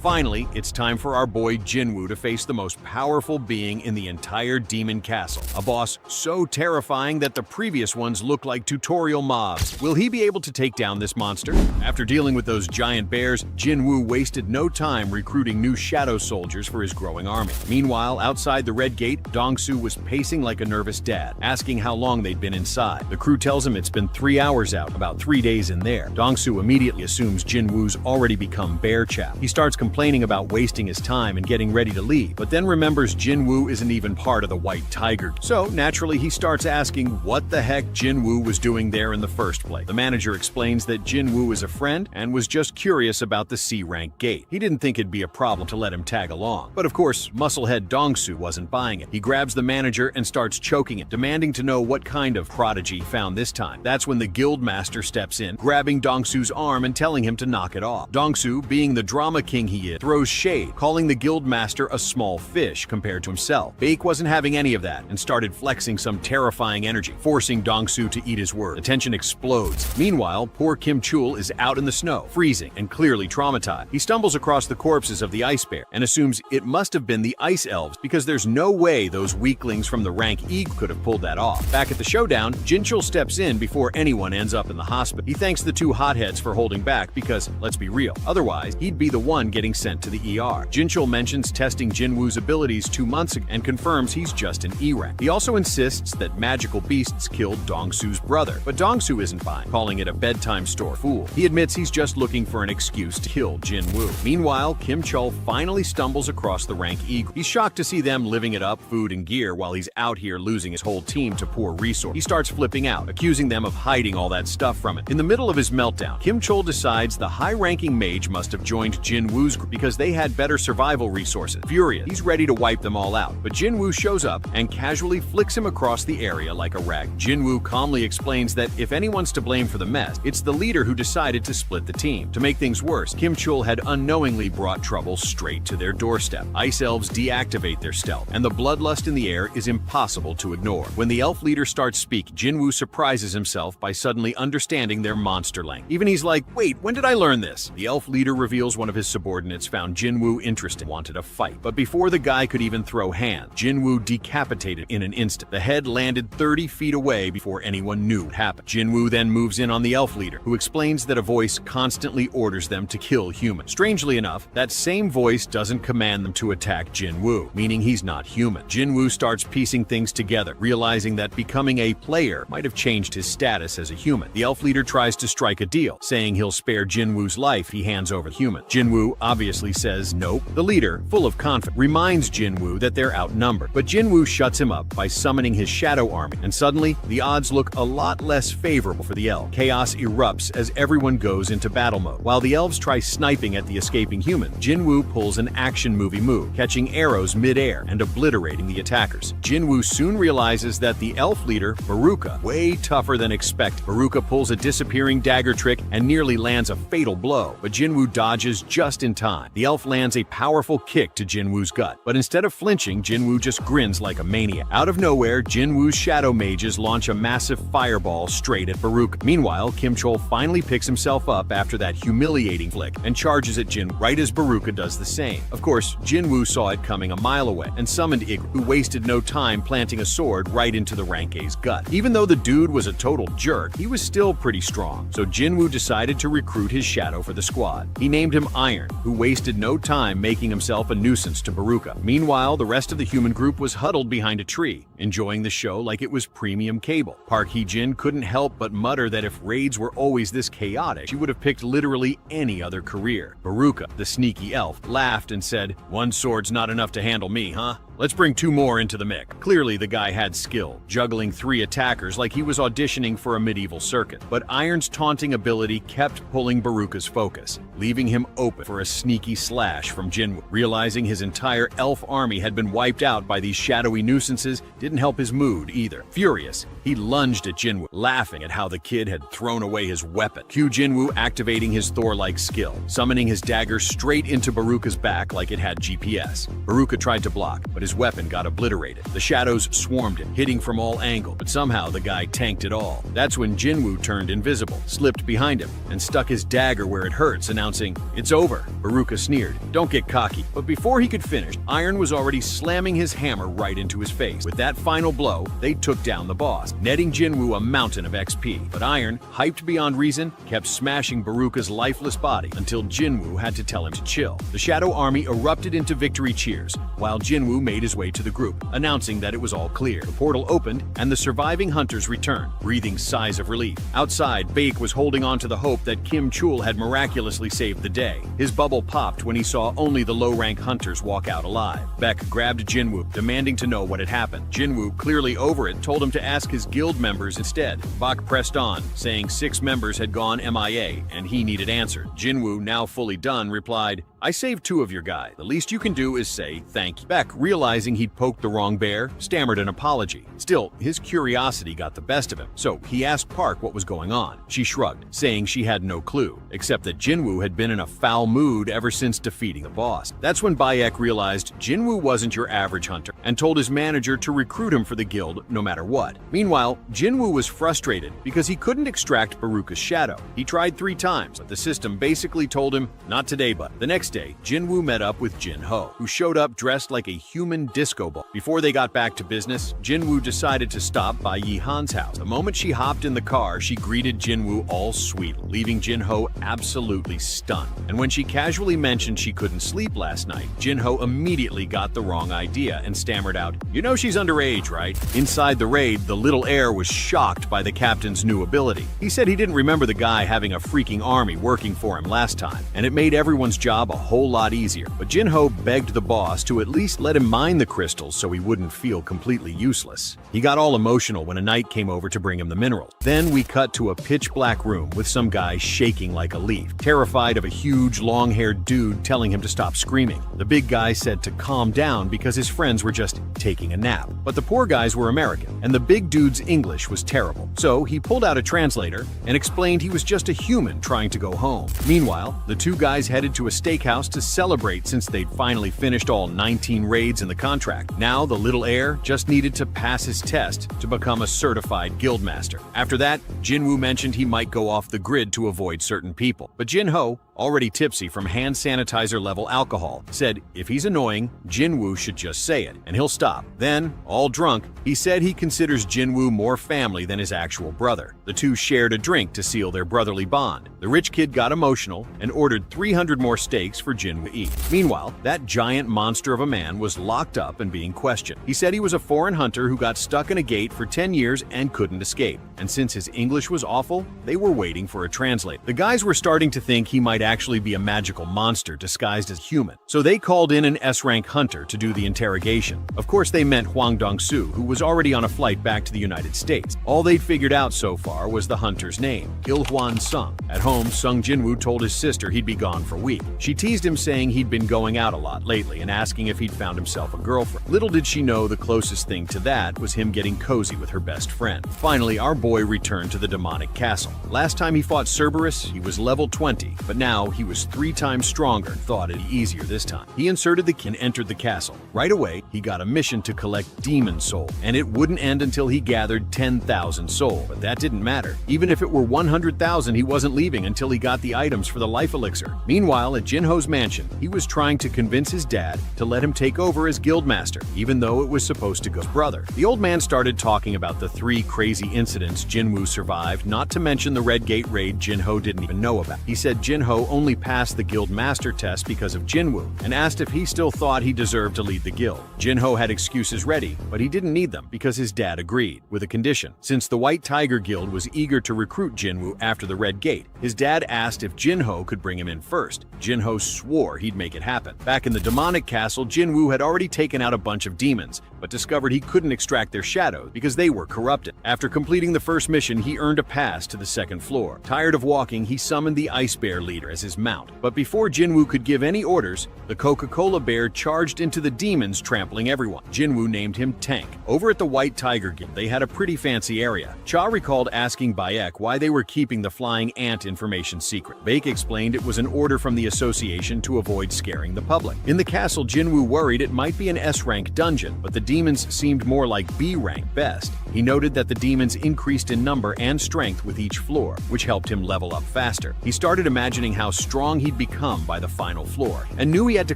Finally, it's time for our boy Jinwoo to face the most powerful being in the entire demon castle. A boss so terrifying that the previous ones look like tutorial mobs. Will he be able to take down this monster? After dealing with those giant bears, Jinwoo wasted no time recruiting new shadow soldiers for his growing army. Meanwhile, outside the Red Gate, Dong-soo was pacing like a nervous dad, asking how long they'd been inside. The crew tells him it's been 3 hours out, about 3 days in there. Dong-soo immediately assumes Jinwoo's already become bear chap. He starts complaining about wasting his time and getting ready to leave, but then remembers Jinwoo isn't even part of the White Tiger. So naturally, he starts asking what the heck Jinwoo was doing there in the first place. The manager explains that Jinwoo is a friend and was just curious about the C-rank gate. He didn't think it'd be a problem to let him tag along. But of course, musclehead Dong-soo wasn't buying it. He grabs the manager and starts choking him, demanding to know what kind of prodigy he found this time. That's when the guild master steps in, grabbing Dong-soo's arm and telling him to knock it off. Dong-soo, being the drama king he is, throws shade, calling the guild master a small fish compared to himself. Baek wasn't having any of that and started flexing some terrifying energy, forcing Dong-soo to eat his word. The tension explodes. Meanwhile, poor Kim Chul is out in the snow, freezing and clearly traumatized. He stumbles across the corpses of the ice bear and assumes it must have been the ice elves because there's no way those weaklings from the rank E could have pulled that off. Back at the showdown, Jinchul steps in before anyone ends up in the hospital. He thanks the two hotheads for holding back because, let's be real, otherwise he'd be the one getting sent to the ER. Jinchul mentions testing Jinwoo's abilities 2 months ago and confirms he's just an E rank. He also insists that magical beasts killed Dong-soo's brother, but Dong-soo isn't buying, calling it a bedtime store fool. He admits he's just looking for an excuse to kill Jinwoo. Meanwhile, Kim Chul finally stumbles across the rank E group. He's shocked to see them living it up, food and gear, while he's out here losing his whole team to poor resources. He starts flipping out, accusing them of hiding all that stuff from it. In the middle of his meltdown, Kim Chul decides the high-ranking mage must have joined Jinwoo's group because they had better survival resources. Furious, he's ready to wipe them all out, but Jinwoo shows up and casually flicks him across the area like a rag. Jinwoo calmly explains that if anyone's to blame for the mess, it's the leader who decided to split the team. To make things worse, Kim Chul had unknowingly brought trouble straight to their doorstep. Ice elves deactivate their stealth, and the bloodlust in the air is impossible to ignore. When the elf leader starts speaking, Jinwoo surprises himself by suddenly understanding their monster language. Even he's like, wait, when did I learn this? The elf leader reveals one of his subordinates found Jinwoo interesting, wanted a fight. But before the guy could even throw hands, Jinwoo decapitated in an instant. The head landed 30 feet away before anyone knew what happened. Jinwoo then moves in on the elf leader, who explains that a voice constantly orders them to kill humans. Strangely enough, that same voice doesn't command them to attack Jinwoo, meaning he's not human. Jinwoo starts piecing things together, realizing that becoming a player might have changed his status as a human. The elf leader tries to strike a deal, saying he'll spare Jinwoo's life if he hands over the human. Jinwoo obviously says nope. The leader, full of confidence, reminds Jinwoo that they're outnumbered, but Jinwoo shuts him up by summoning his shadow army, and suddenly, the odds look a lot less favorable for the elf. Chaos erupts as everyone goes into battle mode. While the elves try sniping at the escaping human, Jinwoo pulls an action movie move, catching arrows mid-air and obliterating the attackers. Jinwoo soon realizes that the elf leader, Baruka, way tougher than expected. Baruka pulls a disappearing dagger trick and nearly lands a fatal blow, but Jinwoo dodges just in time. The elf lands a powerful kick to Jinwoo's gut, but instead of flinching, Jinwoo just grins like a maniac. Out of nowhere, Jinwoo's shadow mages launch a massive fireball straight at Baruka. Meanwhile, Kim Chul finally picks himself up after that humiliating flick and charges at Jinwoo right as Baruka does the same. Of course, Jinwoo saw it coming a mile away and summoned Igor, who wasted no time planting a sword right into the rank A's gut. Even though the dude was a total jerk, he was still pretty strong, so Jinwoo decided to recruit his shadow for the squad. He named him Iron, who wasted no time making himself a nuisance to Baruka. Meanwhile, the rest of the human group was huddled behind a tree, enjoying the show like it was premium cable. Park Hee-jin couldn't help but mutter that if raids were always this chaotic, she would have picked literally any other career. Baruka, the sneaky elf, laughed and said, "One sword's not enough to handle me, huh? Let's bring 2 more into the mix." Clearly, the guy had skill, juggling 3 attackers like he was auditioning for a medieval circuit. But Iron's taunting ability kept pulling Baruka's focus, leaving him open for a sneaky slash from Jinwoo. Realizing his entire elf army had been wiped out by these shadowy nuisances didn't help his mood either. Furious, he lunged at Jinwoo, laughing at how the kid had thrown away his weapon. Cue Jinwoo activating his Thor-like skill, summoning his dagger straight into Baruka's back like it had GPS. Baruka tried to block, but his his weapon got obliterated. The shadows swarmed him, hitting from all angles, but somehow the guy tanked it all. That's when Jinwoo turned invisible, slipped behind him, and stuck his dagger where it hurts, announcing, "It's over." Baruka sneered, "Don't get cocky." But before he could finish, Iron was already slamming his hammer right into his face. With that final blow, they took down the boss, netting Jinwoo a mountain of XP. But Iron, hyped beyond reason, kept smashing Baruka's lifeless body until Jinwoo had to tell him to chill. The Shadow Army erupted into victory cheers, while Jinwoo made his way to the group, announcing that it was all clear. The portal opened, and the surviving hunters returned, breathing sighs of relief. Outside, Baek was holding on to the hope that Kim Chul had miraculously saved the day. His bubble popped when he saw only the low-rank hunters walk out alive. Baek grabbed Jinwoo, demanding to know what had happened. Jinwoo, clearly over it, told him to ask his guild members instead. Baek pressed on, saying 6 members had gone MIA, and he needed answered. Jinwoo, now fully done, replied, "I saved 2 of your guys. The least you can do is say thank you." Baek, realizing he'd poked the wrong bear, stammered an apology. Still, his curiosity got the best of him, so he asked Park what was going on. She shrugged, saying she had no clue, except that Jinwoo had been in a foul mood ever since defeating the boss. That's when Baek realized Jinwoo wasn't your average hunter, and told his manager to recruit him for the guild no matter what. Meanwhile, Jinwoo was frustrated because he couldn't extract Baruka's shadow. He tried 3 times, but the system basically told him, "Not today, bud." The next day, Jinwoo met up with Jin-Ho, who showed up dressed like a human disco ball. Before they got back to business, Jinwoo decided to stop by Yi-Han's house. The moment she hopped in the car, she greeted Jinwoo all sweet, leaving Jin-Ho absolutely stunned. And when she casually mentioned she couldn't sleep last night, Jin-Ho immediately got the wrong idea and stammered out, "You know she's underage, right?" Inside the raid, the little heir was shocked by the captain's new ability. He said he didn't remember the guy having a freaking army working for him last time, and it made everyone's job a whole lot easier. But Jin-Ho begged the boss to at least let him mine the crystals so he wouldn't feel completely useless. He got all emotional when a knight came over to bring him the minerals. Then we cut to a pitch-black room with some guy shaking like a leaf, terrified of a huge, long-haired dude telling him to stop screaming. The big guy said to calm down because his friends were just taking a nap. But the poor guys were American, and the big dude's English was terrible. So he pulled out a translator and explained he was just a human trying to go home. Meanwhile, the 2 guys headed to a steakhouse to celebrate since they'd finally finished all 19 raids in the contract. Now the little heir just needed to pass his test to become a certified guildmaster. After that, Jinwoo mentioned he might go off the grid to avoid certain people. But Jin-Ho, already tipsy from hand sanitizer level alcohol, said if he's annoying, Jinwoo should just say it, and he'll stop. Then, all drunk, he said he considers Jinwoo more family than his actual brother. The 2 shared a drink to seal their brotherly bond. The rich kid got emotional and ordered 300 more steaks for Jinwoo to eat. Meanwhile, that giant monster of a man was locked up and being questioned. He said he was a foreign hunter who got stuck in a gate for 10 years and couldn't escape. And since his English was awful, they were waiting for a translator. The guys were starting to think he might actually be a magical monster disguised as human. So they called in an S-rank hunter to do the interrogation. Of course, they meant Hwang Dong-soo, who was already on a flight back to the United States. All they'd figured out so far was the hunter's name, Il-hwan Sung. At home, Sung Jinwoo told his sister he'd be gone for a week. She teased him, saying he'd been going out a lot lately and asking if he'd found himself a girlfriend. Little did she know the closest thing to that was him getting cozy with her best friend. Finally, our boy returned to the demonic castle. Last time he fought Cerberus, he was level 20, but now he was 3 times stronger and thought it'd be easier this time. He inserted the key and entered the castle. Right away, he got a mission to collect demon soul, and it wouldn't end until he gathered 10,000 soul. But that didn't matter. Even if it were 100,000, he wasn't leaving until he got the items for the life elixir. Meanwhile, at Jin-Ho's mansion, he was trying to convince his dad to let him take over as guildmaster, even though it was supposed to go to his brother. The old man started talking about the 3 crazy incidents Jinwoo survived, not to mention the Red Gate raid Jin-Ho didn't even know about. He said Jin-Ho only passed the guild master test because of Jinwoo, and asked if he still thought he deserved to lead the guild. Jin-Ho had excuses ready, but he didn't need them because his dad agreed, with a condition. Since the White Tiger Guild was eager to recruit Jinwoo after the Red Gate, his dad asked if Jin-Ho could bring him in first. Jin-Ho swore he'd make it happen. Back in the demonic castle, Jinwoo had already taken out a bunch of demons, but discovered he couldn't extract their shadows because they were corrupted. After completing the first mission, he earned a pass to the second floor. Tired of walking, he summoned the Ice Bear leader as his mount. But before Jinwoo could give any orders, the Coca-Cola bear charged into the demons, trampling everyone. Jinwoo named him Tank. Over at the White Tiger Guild, they had a pretty fancy area. Cha recalled asking Bayek why they were keeping the flying ant information secret. Baek explained it was an order from the association to avoid scaring the public. In the castle, Jinwoo worried it might be an S-rank dungeon, but the demons seemed more like B-rank best. He noted that the demons increased in number and strength with each floor, which helped him level up faster. He started imagining how strong he'd become by the final floor, and knew he had to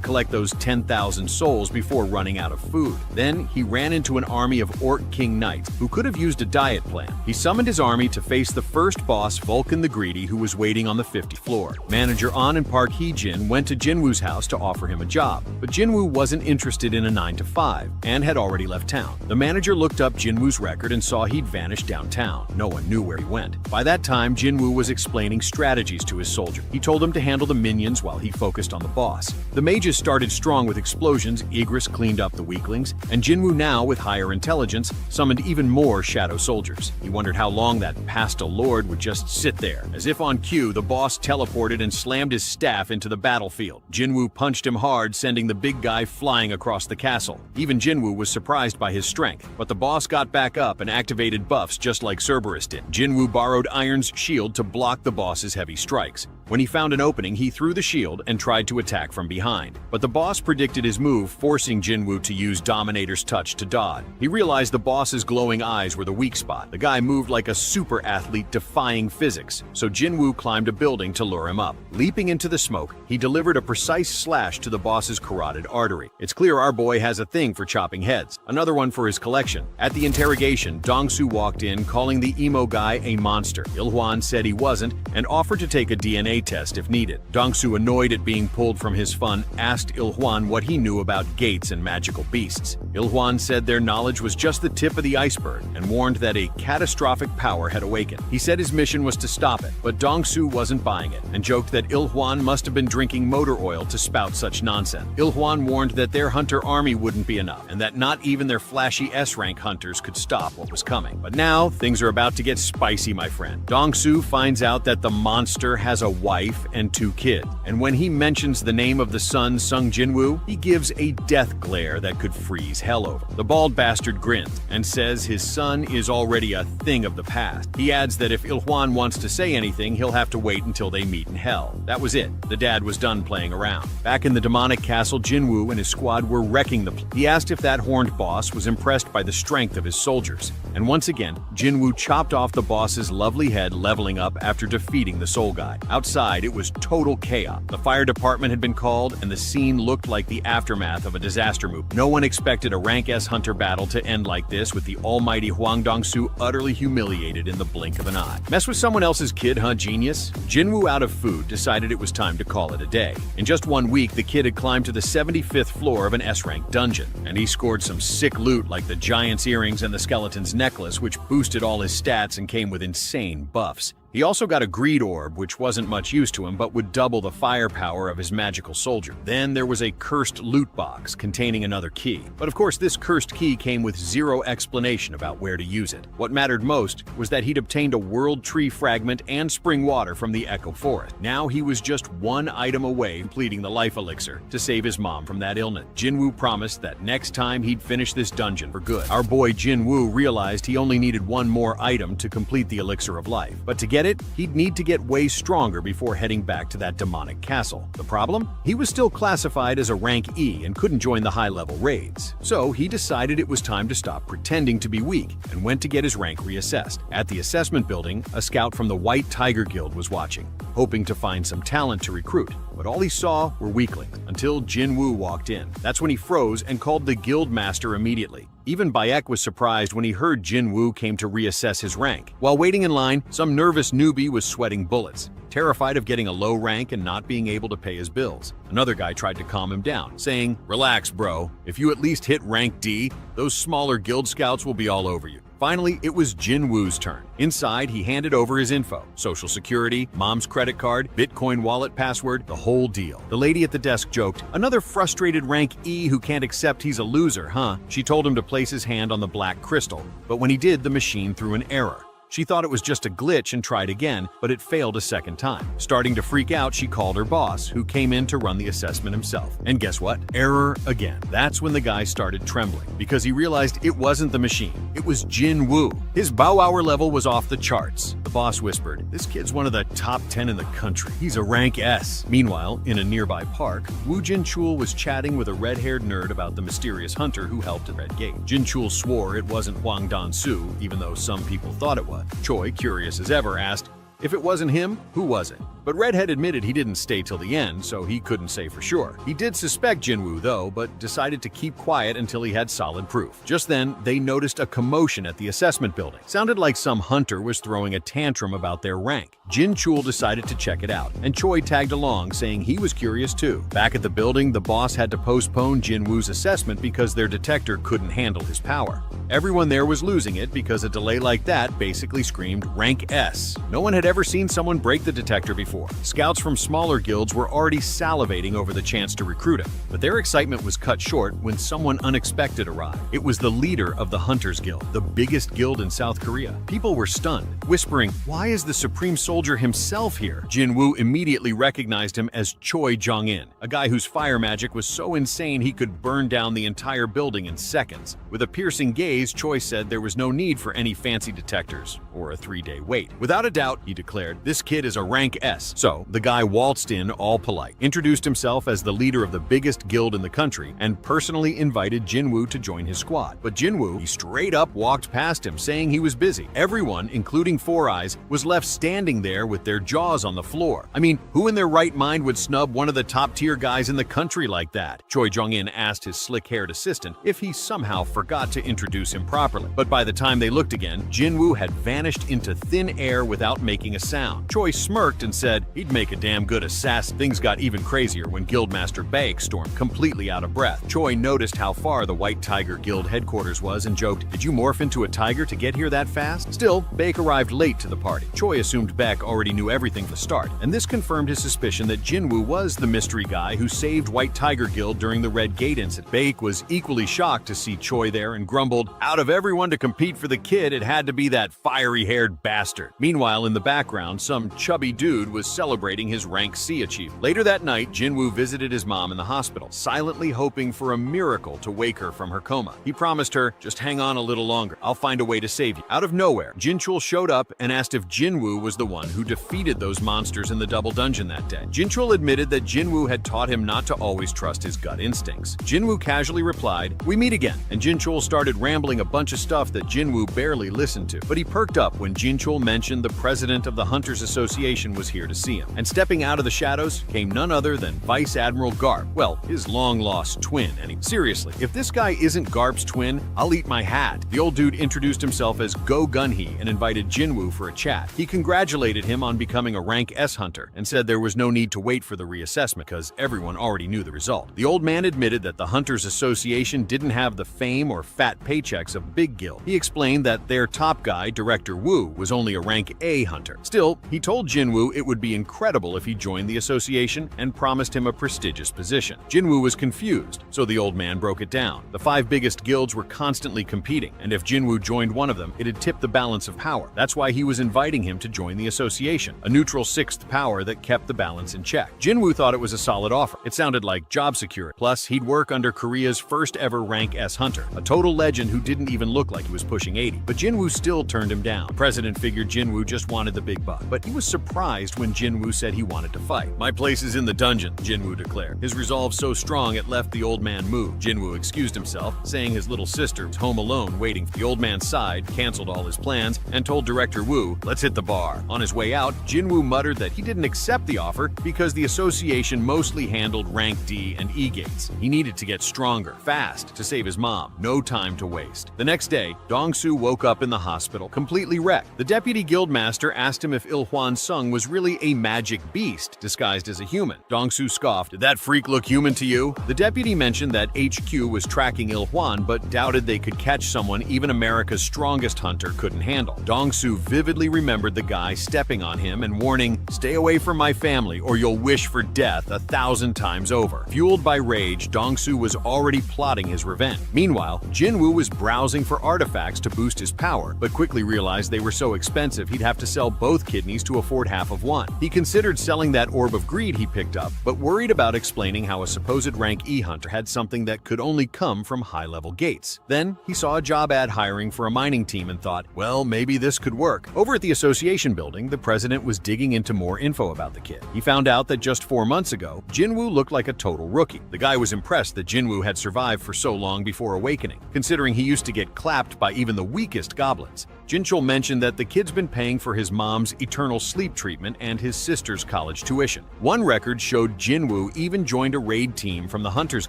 collect those 10,000 souls before running out of food. Then he ran into an army of Orc King Knights who could have used a diet plan. He summoned his army to face the first boss, Vulcan the Greedy, who was waiting on the 50th floor. Manager An and Park Hee-jin went to Jinwoo's house to offer him a job, but Jinwoo wasn't interested in a 9-to-5 and had already left town. The manager looked up Jinwoo's record and saw he'd vanished downtown. No one knew where he went. By that time, Jinwoo was explaining strategies to his soldier. He told them to handle the minions while he focused on the boss. The mages started strong with explosions, Igris cleaned up the weaklings, and Jinwoo, now with higher intelligence, summoned even more shadow soldiers. He wondered how long that pastel lord would just sit there. As if on cue, the boss teleported and slammed his staff into the battlefield. Jinwoo punched him hard, sending the big guy flying across the castle. Even Jinwoo was surprised by his strength, but the boss got back up and activated buffs just like Cerberus did. Jinwoo borrowed Iron's shield to block the boss's heavy strikes. When he found an opening, he threw the shield and tried to attack from behind. But the boss predicted his move, forcing Jinwoo to use Dominator's touch to dodge. He realized the boss's glowing eyes were the weak spot. The guy moved like a super athlete, defying physics, so Jinwoo climbed a building to lure him up. Leaping into the smoke, he delivered a precise slash to the boss's carotid artery. It's clear our boy has a thing for chopping heads. Another one for his collection. At the interrogation, Dong-soo walked in, calling the emo guy a monster. Il-hwan said he wasn't and offered to take a DNA test if needed. Dong-soo, annoyed at being pulled from his fun, asked Il-hwan what he knew about gates and magical beasts. Il-hwan said their knowledge was just the tip of the iceberg and warned that a catastrophic power had awakened. He said his mission was to stop it, but Dong-soo wasn't buying it and joked that Il-hwan must have been drinking motor oil to spout such nonsense. Il-hwan warned that their hunter army wouldn't be enough and that not even their flashy S-rank hunters could stop what was coming. But now, things are about to get spicy, my friend. Dong-soo finds out that the monster has a wife and 2 kids, and when he mentions the name of the son, Sung Jinwoo, he gives a death glare that could freeze hell over. The bald bastard grins and says his son is already a thing of the past. He adds that if Il-hwan wants to say anything, he'll have to wait until they meet in hell. That was it. The dad was done playing around. Back in the demonic castle, Jinwoo and his squad were wrecking the place. He asked if that horned boss was impressed by the strength of his soldiers, and once again, Jinwoo chopped off the boss's lovely head, leveling up after defeating the soul guy. Outside, it was total chaos. The fire department had been called, and the scene looked like the aftermath of a disaster movie. No one expected a rank S hunter battle to end like this, with the almighty Hwang Dong-soo utterly humiliated in the blink of an eye. Mess with someone else's kid, huh, genius? Jinwoo, out of food, decided it was time to call it a day. In just 1 week, the kid had climbed to the 75th floor of an S-rank dungeon, and he scored some sick loot like the giant's earrings and the skeleton's necklace, which boosted all his stats and came with insane buffs. He also got a greed orb, which wasn't much use to him but would double the firepower of his magical soldier. Then there was a cursed loot box containing another key. But of course, this cursed key came with zero explanation about where to use it. What mattered most was that he'd obtained a world tree fragment and spring water from the Echo Forest. Now he was just 1 item away from completing the life elixir to save his mom from that illness. Jinwoo promised that next time he'd finish this dungeon for good. Our boy Jinwoo realized he only needed 1 more item to complete the elixir of life. But to get it, he'd need to get way stronger before heading back to that demonic castle. The problem? He was still classified as a rank E and couldn't join the high-level raids. So he decided it was time to stop pretending to be weak and went to get his rank reassessed. At the assessment building, a scout from the White Tiger Guild was watching, hoping to find some talent to recruit. But all he saw were weaklings, until Jinwoo walked in. That's when he froze and called the guild master immediately. Even Bayek was surprised when he heard Jinwoo came to reassess his rank. While waiting in line, some nervous newbie was sweating bullets, terrified of getting a low rank and not being able to pay his bills. Another guy tried to calm him down, saying, "Relax, bro. If you at least hit rank D, those smaller guild scouts will be all over you." Finally, it was Jinwoo's turn. Inside, he handed over his info: social security, mom's credit card, Bitcoin wallet password, the whole deal. The lady at the desk joked, "Another frustrated rank E who can't accept he's a loser, huh?" She told him to place his hand on the black crystal, but when he did, the machine threw an error. She thought it was just a glitch and tried again, but it failed a second time. Starting to freak out, she called her boss, who came in to run the assessment himself. And guess what? Error again. That's when the guy started trembling, because he realized it wasn't the machine. It was Jinwoo. His bow hour level was off the charts. The boss whispered, "This kid's one of the top 10 in the country. He's a rank S." Meanwhile, in a nearby park, Woo Jin-chul was chatting with a red-haired nerd about the mysterious hunter who helped at Red Gate. Jin-chul swore it wasn't Hwang Dan-soo, even though some people thought it was. Choi, curious as ever, asked, "If it wasn't him, who was it?" But Redhead admitted he didn't stay till the end, so he couldn't say for sure. He did suspect Jinwoo, though, but decided to keep quiet until he had solid proof. Just then, they noticed a commotion at the assessment building. Sounded like some hunter was throwing a tantrum about their rank. Jin-chul decided to check it out, and Choi tagged along, saying he was curious too. Back at the building, the boss had to postpone Jinwoo's assessment because their detector couldn't handle his power. Everyone there was losing it because a delay like that basically screamed rank S. No one had ever seen someone break the detector before. Scouts from smaller guilds were already salivating over the chance to recruit him, but their excitement was cut short when someone unexpected arrived. It was the leader of the Hunters Guild, the biggest guild in South Korea. People were stunned, whispering, "Why is the Supreme Soldier himself here?" Jinwoo immediately recognized him as Choi Jong-in, a guy whose fire magic was so insane he could burn down the entire building in seconds. With a piercing gaze, Choi said there was no need for any fancy detectors or a 3-day wait. "Without a doubt," he declared, "this kid is a rank S." So, the guy waltzed in all polite, introduced himself as the leader of the biggest guild in the country, and personally invited Jinwoo to join his squad. But Jinwoo, he straight up walked past him, saying he was busy. Everyone, including Four Eyes, was left standing there with their jaws on the floor. I mean, who in their right mind would snub one of the top-tier guys in the country like that? Choi Jong-in asked his slick-haired assistant if he somehow forgot to introduce him properly. But by the time they looked again, Jinwoo had vanished into thin air without making a sound. Choi smirked and said he'd make a damn good assassin. Things got even crazier when Guildmaster Baek stormed completely out of breath. Choi noticed how far the White Tiger Guild headquarters was and joked, "Did you morph into a tiger to get here that fast?" Still, Baek arrived late to the party. Choi assumed Baek already knew everything from the start, and this confirmed his suspicion that Jinwoo was the mystery guy who saved White Tiger Guild during the Red Gate incident. Baek was equally shocked to see Choi there and grumbled, "Out of everyone to compete for the kid, it had to be that fiery-haired bastard." Meanwhile, in the background, some chubby dude was celebrating his rank C achievement. Later that night, Jinwoo visited his mom in the hospital, silently hoping for a miracle to wake her from her coma. He promised her, "Just hang on a little longer. I'll find a way to save you." Out of nowhere, Jin-chul showed up and asked if Jinwoo was the one who defeated those monsters in the double dungeon that day. Jin-chul admitted that Jinwoo had taught him not to always trust his gut instincts. Jinwoo casually replied, "We meet again," and Jin-chul started rambling a bunch of stuff that Jinwoo barely listened to. But he perked up when Jin-chul mentioned the president of the Hunters Association was here to see him. And stepping out of the shadows came none other than Vice Admiral Garp. Well, his long-lost twin. And seriously, if this guy isn't Garp's twin, I'll eat my hat. The old dude introduced himself as Go Gun-hee and invited Jinwoo for a chat. He congratulated him on becoming a rank S hunter and said there was no need to wait for the reassessment because everyone already knew the result. The old man admitted that the Hunters Association didn't have the fame or fat paychecks of big guild. He explained that their top guy, Director Woo, was only a rank A hunter. Still, he told Jinwoo it would be incredible if he joined the association and promised him a prestigious position. Jinwoo was confused, so the old man broke it down. The 5 biggest guilds were constantly competing, and if Jinwoo joined one of them, it'd tip the balance of power. That's why he was inviting him to join the association, a neutral 6th power that kept the balance in check. Jinwoo thought it was a solid offer. It sounded like job security. Plus, he'd work under Korea's first ever rank S hunter, a total legend who didn't even look like he was pushing 80. But Jinwoo still turned him down. The president figured Jinwoo just wanted the big buck, but he was surprised when Jinwoo said he wanted to fight. "My place is in the dungeon," Jinwoo declared. His resolve so strong it left the old man move. Jinwoo excused himself, saying his little sister was home alone waiting. The old man sighed, canceled all his plans, and told Director Woo, "Let's hit the bar." On his way out, Jinwoo muttered that he didn't accept the offer because the association mostly handled rank D and E gates. He needed to get stronger, fast, to save his mom. No time to waste. The next day, Dong-soo woke up in the hospital, completely wrecked. The deputy guildmaster asked him if Il-hwan Sung was really a magic beast disguised as a human. Dong-soo scoffed, "Did that freak look human to you?" The deputy mentioned mentioned that HQ was tracking Il-hwan but doubted they could catch someone even America's strongest hunter couldn't handle. Dong-soo vividly remembered the guy stepping on him and warning, "Stay away from my family or you'll wish for death 1,000 times over." Fueled by rage, Dong-soo was already plotting his revenge. Meanwhile, Jinwoo was browsing for artifacts to boost his power, but quickly realized they were so expensive he'd have to sell both kidneys to afford half of one. He considered selling that orb of greed he picked up, but worried about explaining how a supposed rank E hunter had something that could only come from high-level gates. Then, he saw a job ad hiring for a mining team and thought, well, maybe this could work. Over at the association building, the president was digging into more info about the kid. He found out that just 4 months ago, Jinwoo looked like a total rookie. The guy was impressed that Jinwoo had survived for so long before awakening, considering he used to get clapped by even the weakest goblins. Jinchul mentioned that the kid's been paying for his mom's eternal sleep treatment and his sister's college tuition. One record showed Jinwoo even joined a raid team from the Hunters